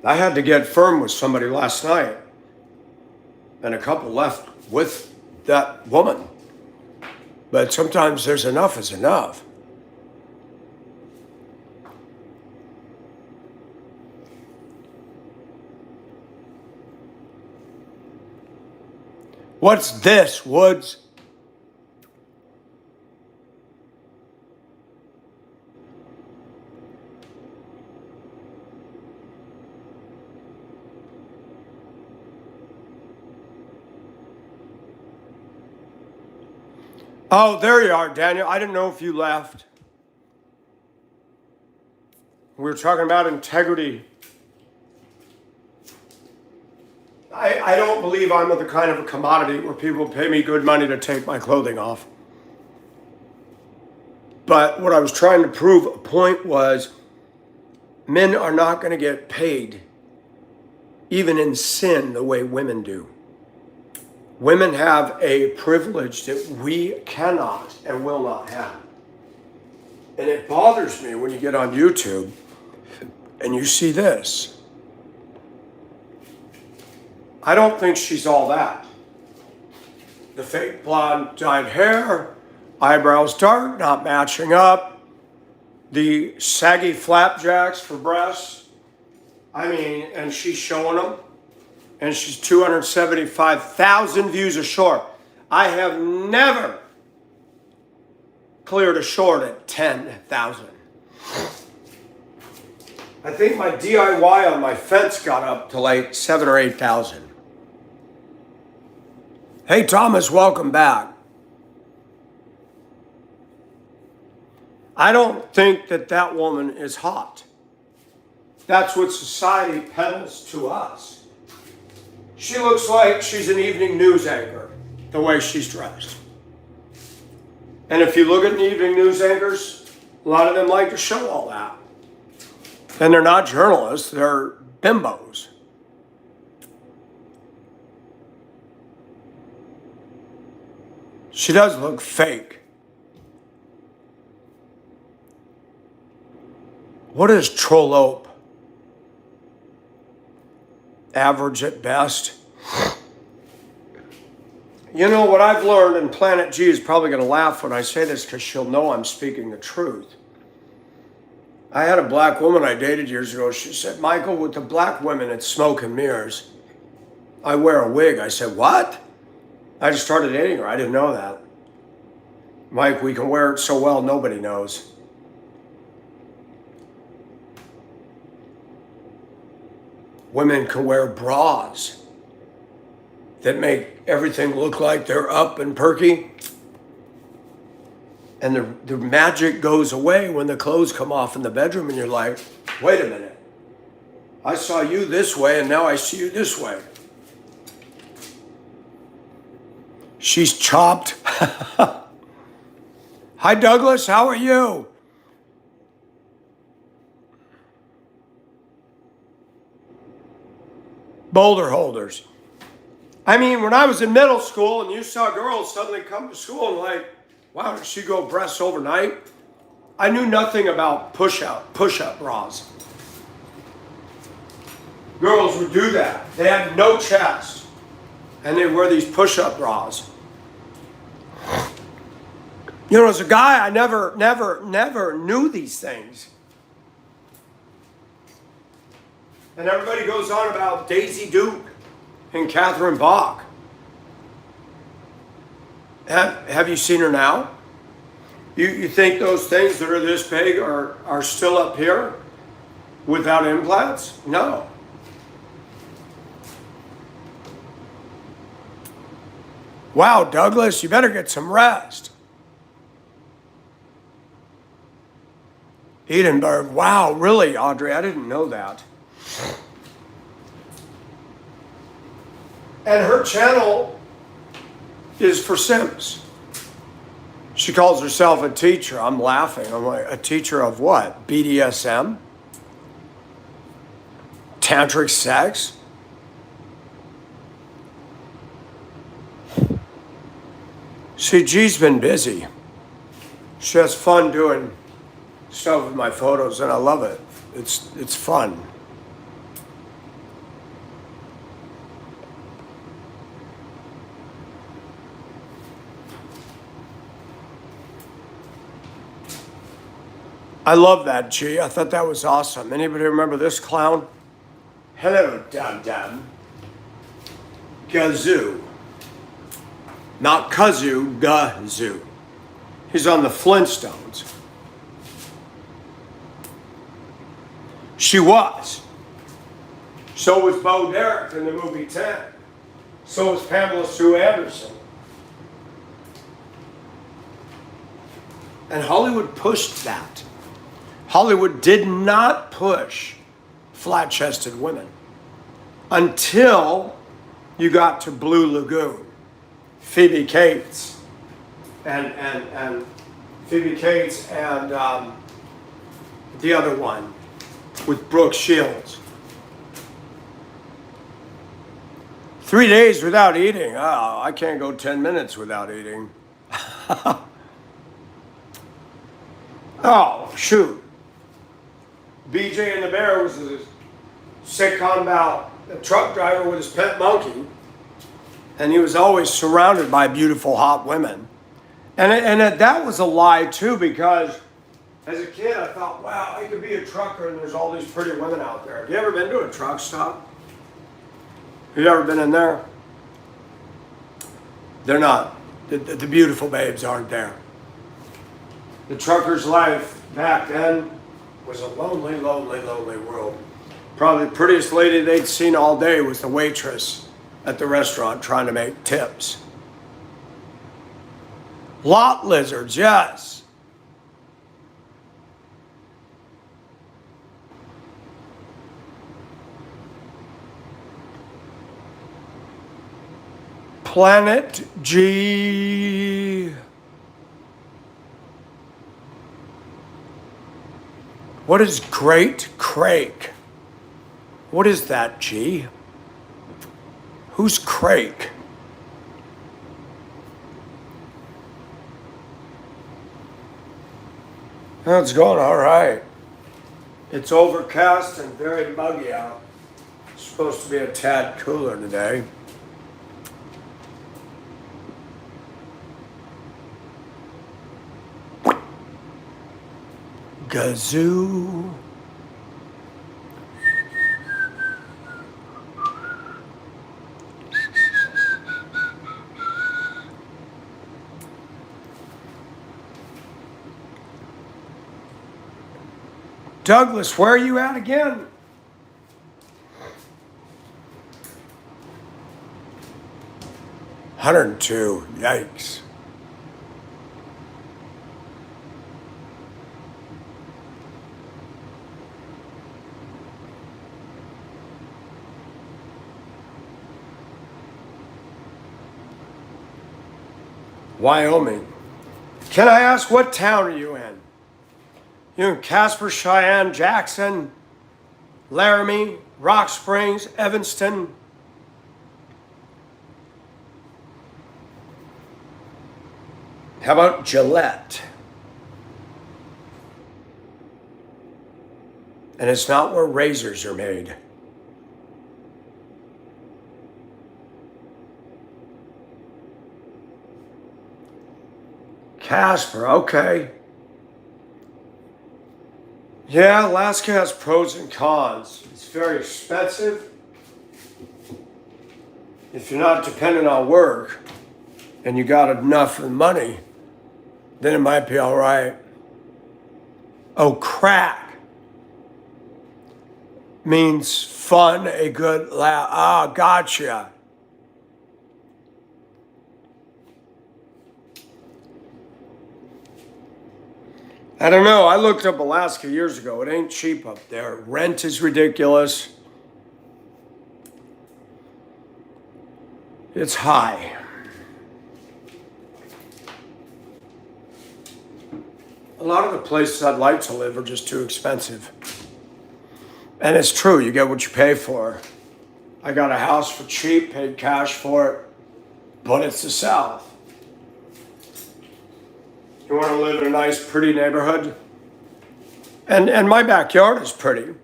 I had to get firm with somebody last night, and a couple left with that woman. But sometimes there's enough is enough. What's this, Woods? Oh, there you are, Daniel. I didn't know if you left. We were talking about integrity. I don't believe I'm the kind of a commodity where people pay me good money to take my clothing off. But what I was trying to prove a point was men are not going to get paid, even in sin, the way women do. Women have a privilege that we cannot and will not have. And it bothers me when you get on YouTube and you see this. I don't think she's all that. The fake blonde dyed hair, eyebrows dark, not matching up, the saggy flapjacks for breasts. I mean, and she's showing them. And she's 275,000 views ashore. I have never cleared a short at 10,000. I think my DIY on my fence got up to like 7,000 or 8,000. Hey, Thomas, welcome back. I don't think that woman is hot. That's what society peddles to us. She looks like she's an evening news anchor, the way she's dressed. And if you look at the evening news anchors, a lot of them like to show all that. And they're not journalists, they're bimbos. She does look fake. What is Trollope? Average at best. You know what I've learned, and Planet G is probably going to laugh when I say this because she'll know I'm speaking the truth. I had a black woman I dated years ago. She said, Michael, with the black women, it's smoke and mirrors. I wear a wig. I said, what? I just started dating her. I didn't know that. Mike, we can wear it so well nobody knows. Women can wear bras that make everything look like they're up and perky. And the magic goes away when the clothes come off in the bedroom and you're like, wait a minute. I saw you this way and now I see you this way. She's chopped. Hi, Douglas. How are you? Boulder holders. I mean, when I was in middle school and you saw girls suddenly come to school and like, wow, did she go breasts overnight? I knew nothing about push-up bras. Girls would do that. They had no chest. And they wear these push-up bras. You know, as a guy, I never knew these things. And everybody goes on about Daisy Duke and Catherine Bach. Have you seen her now? You think those things that are this big are still up here without implants? No. Wow, Douglas, you better get some rest. Edinburgh. Wow, really, Audrey? I didn't know that. And her channel is for Sims. She calls herself a teacher. I'm laughing. I'm like, a teacher of what? BDSM? Tantric sex? See, G's been busy. She has fun doing stuff with my photos, and I love it. It's fun. I love that, G. I thought that was awesome. Anybody remember this clown? Hello, Dum Dum. Gazoo. Not kazoo, Gazoo. He's on the Flintstones. She was. So was Bo Derek in the movie 10. So was Pamela Sue Anderson. And Hollywood pushed that. Hollywood did not push flat-chested women until you got to Blue Lagoon. Phoebe Cates and Phoebe Cates and the other one with Brooke Shields. 3 days without eating. Oh, I can't go 10 minutes without eating. Oh, shoot. BJ and the Bear was a sitcom about a truck driver with his pet monkey. And he was always surrounded by beautiful, hot women. And that was a lie, too, because as a kid, I thought, wow, I could be a trucker and there's all these pretty women out there. Have you ever been to a truck stop? Have you ever been in there? They're not. The beautiful babes aren't there. The trucker's life back then was a lonely, lonely, lonely world. Probably the prettiest lady they'd seen all day was the waitress at the restaurant trying to make tips. Lot lizards, yes. Planet G. What is Great Crake? What is that, G? Who's Crake? Oh, it's going all right. It's overcast and very muggy out. It's supposed to be a tad cooler today. Gazoo. Douglas, where are you at again? $102. Yikes. Wyoming. Can I ask what town are you in? You in Casper, Cheyenne, Jackson, Laramie, Rock Springs, Evanston? How about Gillette? And it's not where razors are made. Casper, okay. Yeah, Alaska has pros and cons. It's very expensive. If you're not dependent on work and you got enough money, then it might be all right. Oh, crack means fun, a good laugh. Ah, gotcha. I don't know. I looked up Alaska years ago. It ain't cheap up there. Rent is ridiculous. It's high. A lot of the places I'd like to live are just too expensive. And it's true, you get what you pay for. I got a house for cheap, paid cash for it, but it's the South. You want to live in a nice, pretty neighborhood? And my backyard is pretty.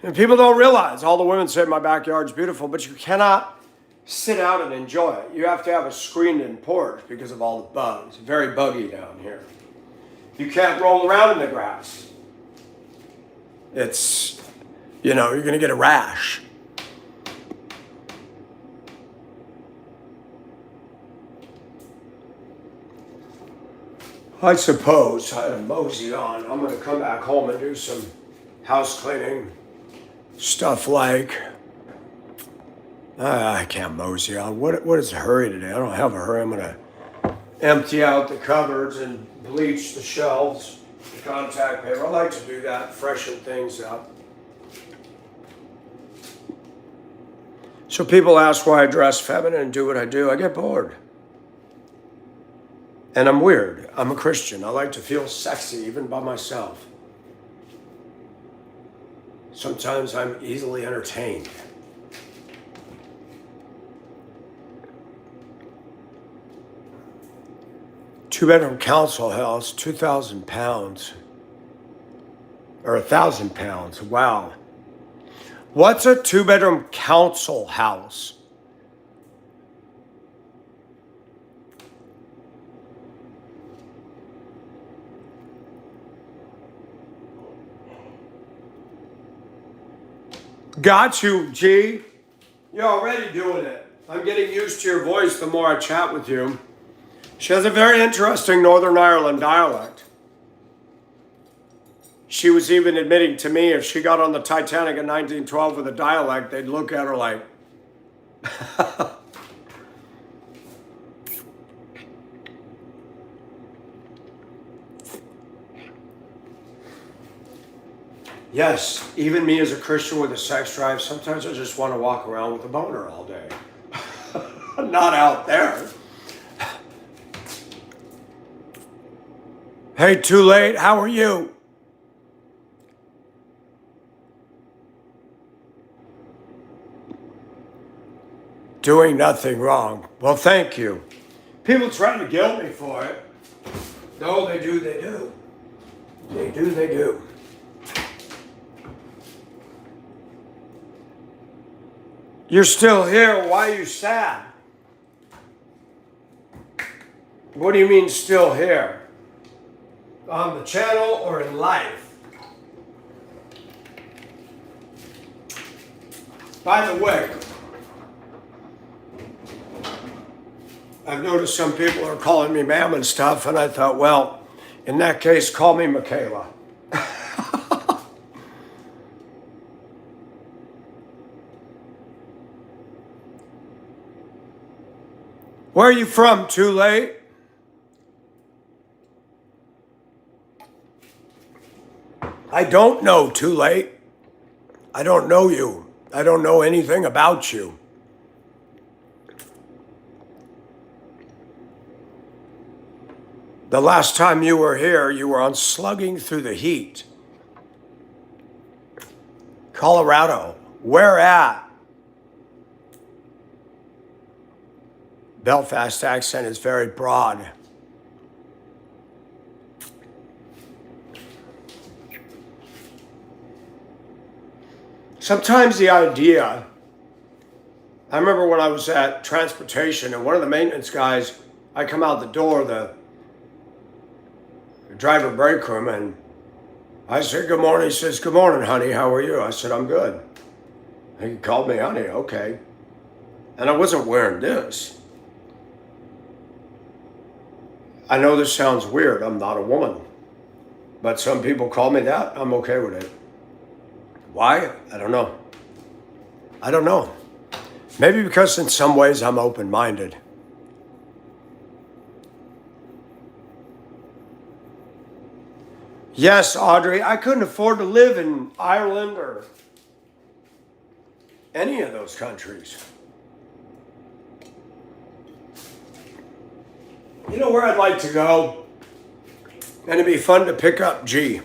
And people don't realize, all the women say my backyard's beautiful, but you cannot sit out and enjoy it. You have to have a screened-in porch because of all the bugs. Very buggy down here. You can't roll around in the grass. It's, you're going to get a rash. I suppose I mosey on. I'm going to come back home and do some house cleaning. Stuff like, I can't mosey on. What is the hurry today? I don't have a hurry. I'm going to empty out the cupboards and bleach the shelves, the contact paper. I like to do that, freshen things up. So people ask why I dress feminine and do what I do. I get bored. And I'm weird. I'm a Christian. I like to feel sexy even by myself. Sometimes I'm easily entertained. Two-bedroom council house, 2,000 pounds. Or 1,000 pounds. Wow. What's a two-bedroom council house? Got you, G. You're already doing it. I'm getting used to your voice the more I chat with you. She has a very interesting Northern Ireland dialect. She was even admitting to me if she got on the Titanic in 1912 with a dialect, they'd look at her like, yes, even me as a Christian with a sex drive, sometimes I just want to walk around with a boner all day. Not out there. Hey, too late. How are you? Doing nothing wrong. Well, thank you. People try to guilt me for it. No, they do, they do. They do, they do. You're still here. Why are you sad? What do you mean still here? On the channel or in life? By the way, I've noticed some people are calling me ma'am and stuff, and I thought, well, in that case, call me Michaela. Where are you from, Too Late? I don't know, Too Late. I don't know you. I don't know anything about you. The last time you were here, you were on slugging through the heat. Colorado. Where at? Belfast accent is very broad. Sometimes the idea, I remember when I was at transportation and one of the maintenance guys, I come out the door, the driver break room, and I said, good morning. He says, good morning, honey. How are you? I said, I'm good. He called me honey. Okay. And I wasn't wearing this. I know this sounds weird. I'm not a woman. But some people call me that. I'm okay with it. Why? I don't know. I don't know. Maybe because in some ways I'm open-minded. Yes, Audrey, I couldn't afford to live in Ireland or any of those countries. You know where I'd like to go? And it'd be fun to pick up G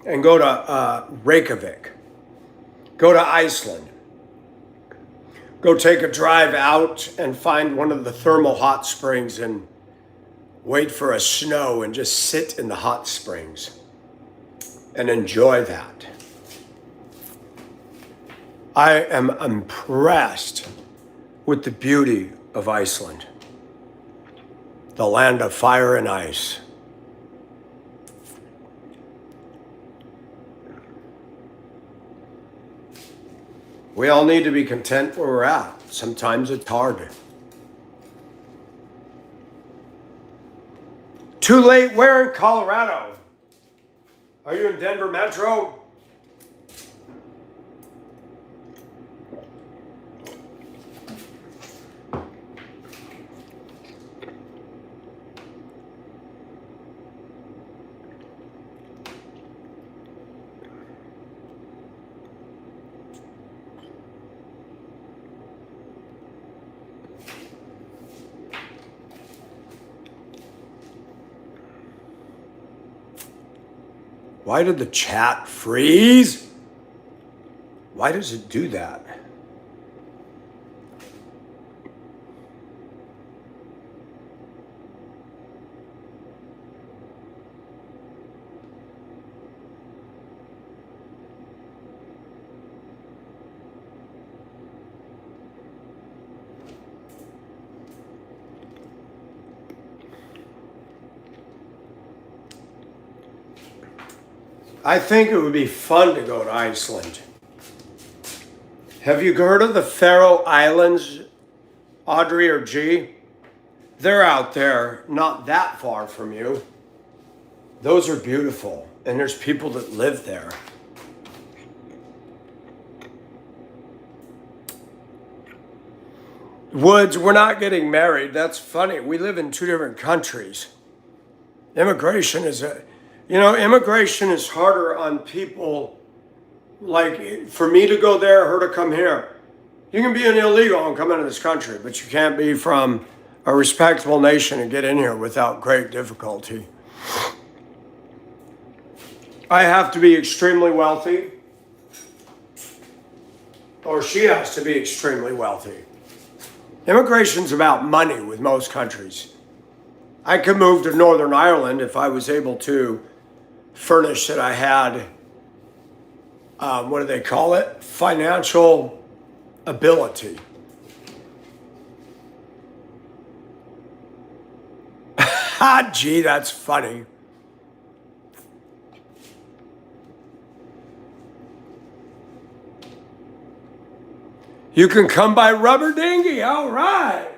and go to Reykjavik. Go to Iceland. Go take a drive out and find one of the thermal hot springs and wait for a snow and just sit in the hot springs and enjoy that. I am impressed with the beauty of Iceland, the land of fire and ice. We all need to be content where we're at. Sometimes it's hard. Too late, where in Colorado? Are you in Denver Metro? Why did the chat freeze? Why does it do that? I think it would be fun to go to Iceland. Have you heard of the Faroe Islands, Audrey or G? They're out there, not that far from you. Those are beautiful, and there's people that live there. Woods, we're not getting married. That's funny. We live in two different countries. Immigration is immigration is harder on people. Like, for me to go there, her to come here. You can be an illegal and come into this country, but you can't be from a respectable nation and get in here without great difficulty. I have to be extremely wealthy, or she has to be extremely wealthy. Immigration's about money with most countries. I could move to Northern Ireland if I was able to furnish that I had, what do they call it? Financial ability. Gee, that's funny. You can come by rubber dinghy, all right.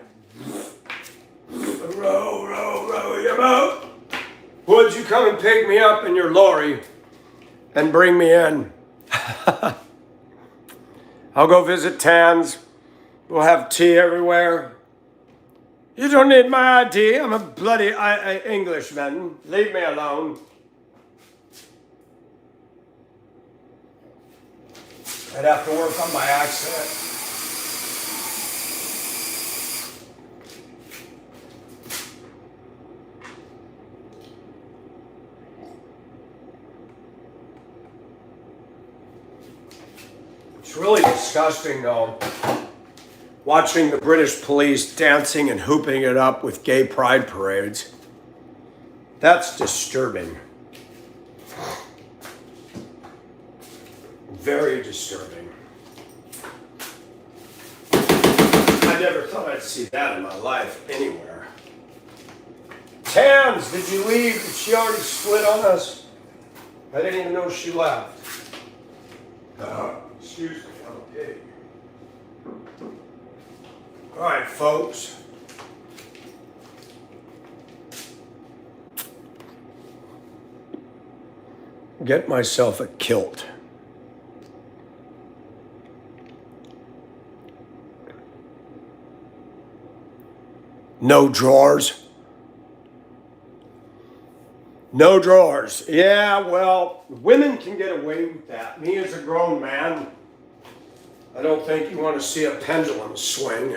Row, row, row your boat. Would you come and pick me up in your lorry and bring me in? I'll go visit Tans. We'll have tea everywhere. You don't need my ID. I'm a bloody Englishman. Leave me alone. I'd have to work on my accent. It's really disgusting, though, watching the British police dancing and hooping it up with gay pride parades. That's disturbing. Very disturbing. I never thought I'd see that in my life anywhere. Tams, did you leave? Did she already split on us? I didn't even know she left. Excuse me, I'm a pig. All right, folks. Get myself a kilt. No drawers. No drawers. Yeah, well, women can get away with that. Me as a grown man, I don't think you want to see a pendulum swing.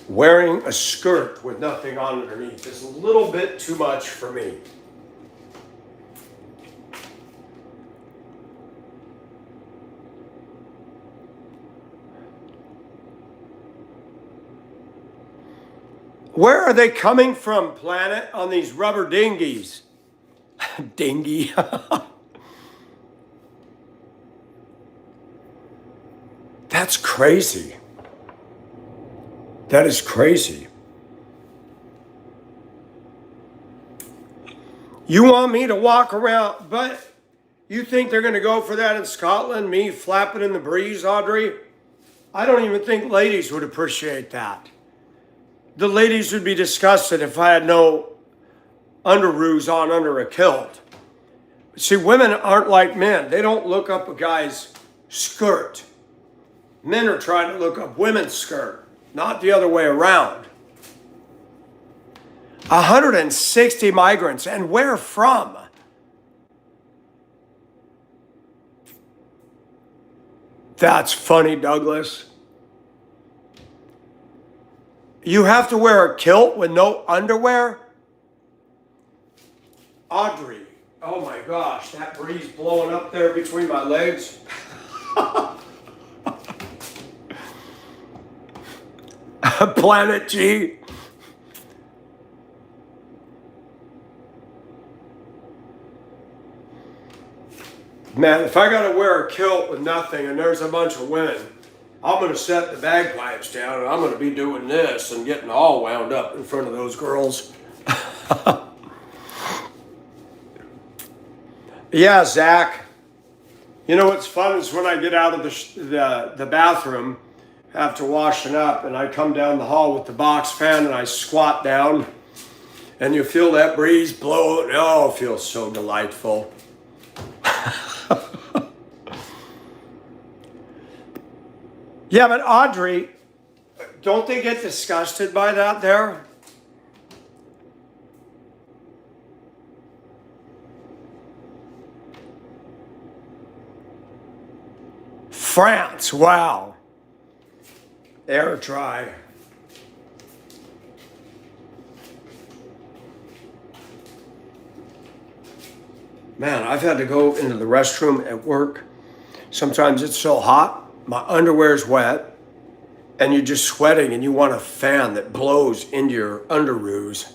Wearing a skirt with nothing on underneath is a little bit too much for me. Where are they coming from, planet, on these rubber dinghies? Dinghy. That's crazy. That is crazy. You want me to walk around, but you think they're going to go for that in Scotland, me flapping in the breeze, Audrey? I don't even think ladies would appreciate that. The ladies would be disgusted if I had no underoos on under a kilt. See, women aren't like men. They don't look up a guy's skirt. Men are trying to look up women's skirt, not the other way around. 160 migrants, and where from? That's funny, Douglas. You have to wear a kilt with no underwear? Audrey, oh my gosh, that breeze blowing up there between my legs. Planet G. Man, if I gotta wear a kilt with nothing and there's a bunch of women, I'm going to set the bagpipes down and I'm going to be doing this and getting all wound up in front of those girls. Yeah, Zach. You know what's fun is when I get out of the bathroom after washing up and I come down the hall with the box fan and I squat down and you feel that breeze blow. Oh, it feels so delightful. Yeah, but Audrey, don't they get disgusted by that there? France, wow. Air dry. Man, I've had to go into the restroom at work. Sometimes it's so hot. My underwear's wet, and you're just sweating, and you want a fan that blows into your underoos.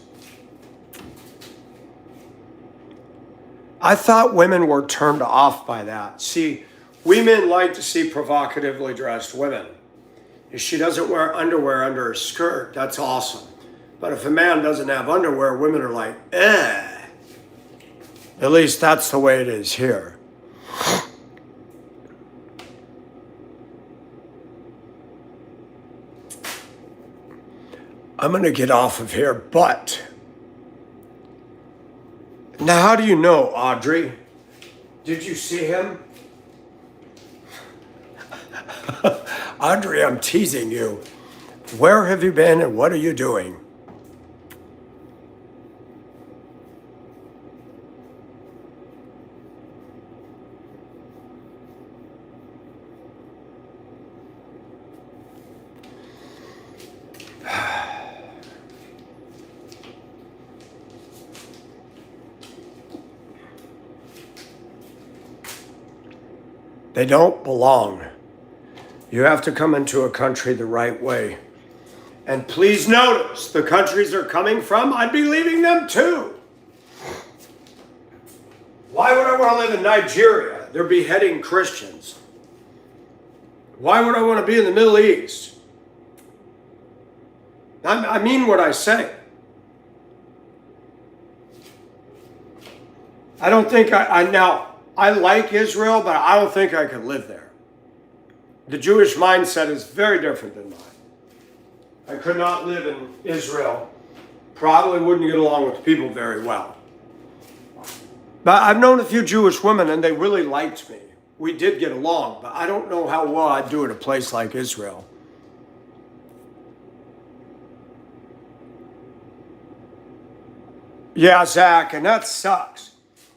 I thought women were turned off by that. See, we men like to see provocatively dressed women. If she doesn't wear underwear under her skirt, that's awesome. But if a man doesn't have underwear, women are like, eh. At least that's the way it is here. I'm going to get off of here, but now how do you know, Audrey? Did you see him? Audrey, I'm teasing you. Where have you been and what are you doing? They don't belong. You have to come into a country the right way. And please notice, the countries they're coming from, I'd be leaving them too. Why would I want to live in Nigeria? They're beheading Christians. Why would I want to be in the Middle East? I mean what I say. I don't think I like Israel, but I don't think I could live there. The Jewish mindset is very different than mine. I could not live in Israel. Probably wouldn't get along with people very well. But I've known a few Jewish women and they really liked me. We did get along, but I don't know how well I'd do in a place like Israel. Yeah, Zach, and that sucks.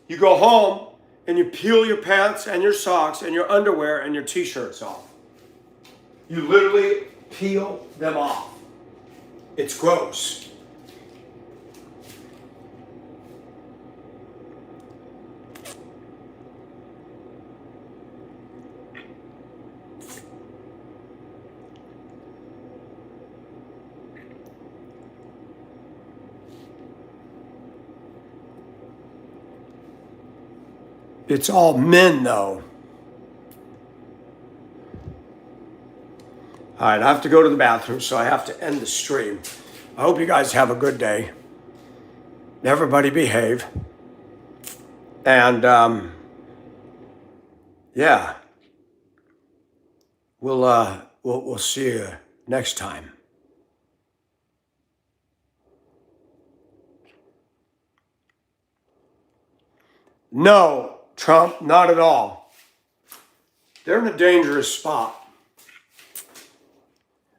You go home and you peel your pants and your socks and your underwear and your t-shirts off. You literally peel them off. It's gross. It's all men, though. All right, I have to go to the bathroom, so I have to end the stream. I hope you guys have a good day. Everybody behave. And, yeah, we'll see you next time. No, Trump, not at all. They're in a dangerous spot.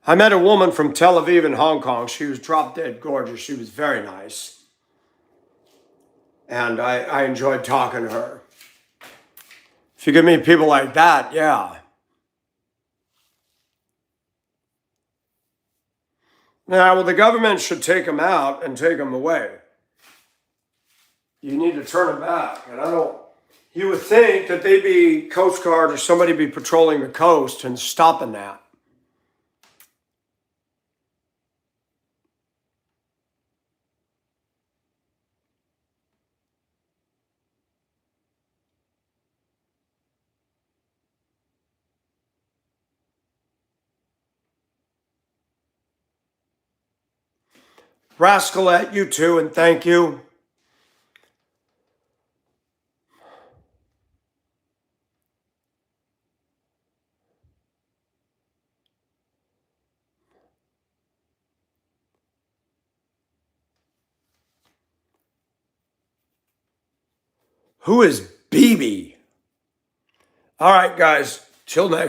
I met a woman from Tel Aviv in Hong Kong. She was drop dead gorgeous. She was very nice. And I enjoyed talking to her. If you give me people like that, yeah. Now, well, the government should take them out and take them away. You need to turn them back. And you would think that they'd be Coast Guard or somebody be patrolling the coast and stopping that. Rascalette, you too, and thank you. Who is BB? All right, guys, till next